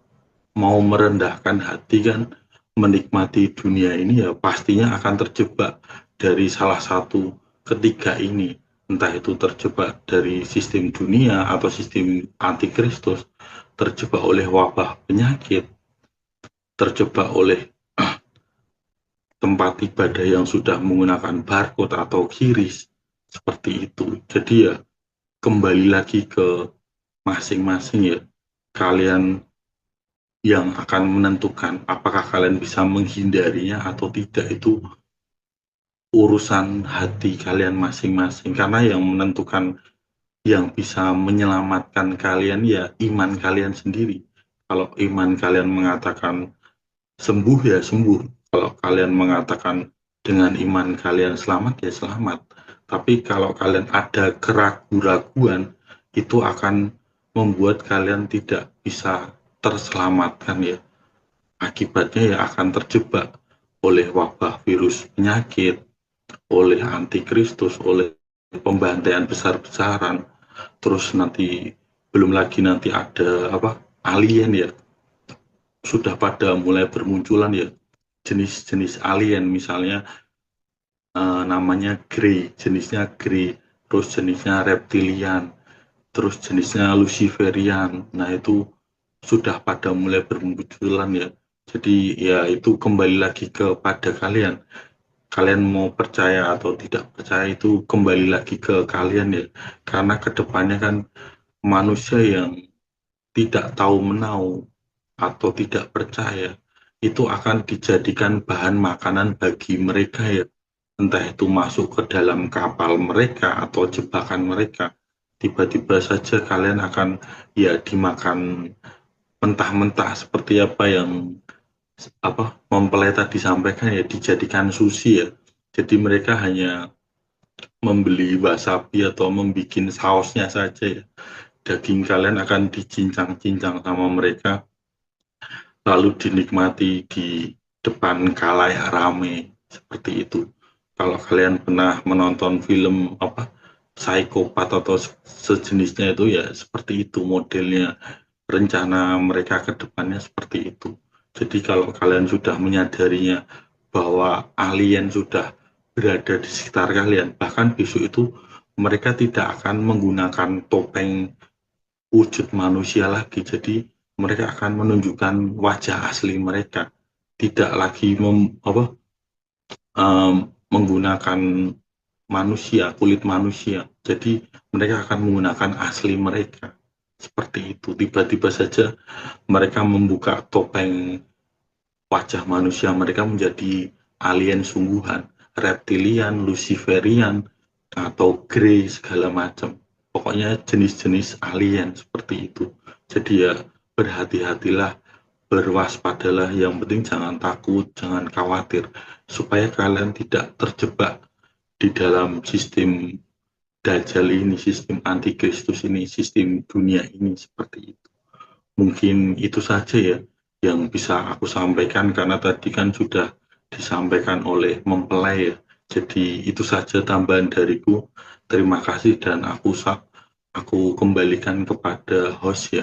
mau merendahkan hati kan, menikmati dunia ini ya pastinya akan terjebak dari salah satu ketiga ini, entah itu terjebak dari sistem dunia atau sistem antikristus, terjebak oleh wabah penyakit, terjebak oleh tempat ibadah yang sudah menggunakan barcode atau QRIS, seperti itu. Jadi ya kembali lagi ke masing-masing ya, kalian yang akan menentukan apakah kalian bisa menghindarinya atau tidak, itu urusan hati kalian masing-masing, karena yang menentukan, yang bisa menyelamatkan kalian ya iman kalian sendiri. Kalau iman kalian mengatakan sembuh ya sembuh, kalau kalian mengatakan dengan iman kalian selamat ya selamat. Tapi kalau kalian ada keraguan-raguan, itu akan membuat kalian tidak bisa terselamatkan ya. Akibatnya ya akan terjebak oleh wabah virus penyakit, oleh antikristus, oleh pembantaian besar-besaran. Terus nanti belum lagi nanti ada alien ya, sudah pada mulai bermunculan ya jenis-jenis alien, misalnya namanya Grey, jenisnya Grey, terus jenisnya reptilian, terus jenisnya Luciferian. Nah itu sudah pada mulai bermunculan ya. Jadi ya itu kembali lagi kepada kalian. Kalian mau percaya atau tidak percaya itu kembali lagi ke kalian ya. Karena kedepannya kan manusia yang tidak tahu menau atau tidak percaya, itu akan dijadikan bahan makanan bagi mereka ya. Entah itu masuk ke dalam kapal mereka atau jebakan mereka. Tiba-tiba saja kalian akan ya dimakan mentah-mentah seperti apa yang mempelai tadi sampaikan ya, dijadikan sushi ya. Jadi mereka hanya membeli wasabi atau membuat sausnya saja ya. Daging kalian akan dicincang-cincang sama mereka, lalu dinikmati di depan khalayak rame seperti itu. Kalau kalian pernah menonton film psikopat atau sejenisnya itu ya seperti itu modelnya, rencana mereka ke depannya seperti itu. Jadi kalau kalian sudah menyadarinya bahwa alien sudah berada di sekitar kalian, bahkan besok itu mereka tidak akan menggunakan topeng wujud manusia lagi. Jadi mereka akan menunjukkan wajah asli mereka, tidak lagi menggunakan manusia, kulit manusia. Jadi mereka akan menggunakan asli mereka. Seperti itu, tiba-tiba saja mereka membuka topeng wajah manusia, mereka menjadi alien sungguhan, reptilian, luciferian, atau grey, segala macam. Pokoknya jenis-jenis alien seperti itu. Jadi ya berhati-hatilah, berwaspadalah, yang penting jangan takut, jangan khawatir, supaya kalian tidak terjebak di dalam sistem Dajjal ini, sistem antikristus ini, sistem dunia ini seperti itu. Mungkin itu saja ya yang bisa aku sampaikan, karena tadi kan sudah disampaikan oleh mempelai ya. Jadi itu saja tambahan dariku. Terima kasih dan aku kembalikan kepada host ya.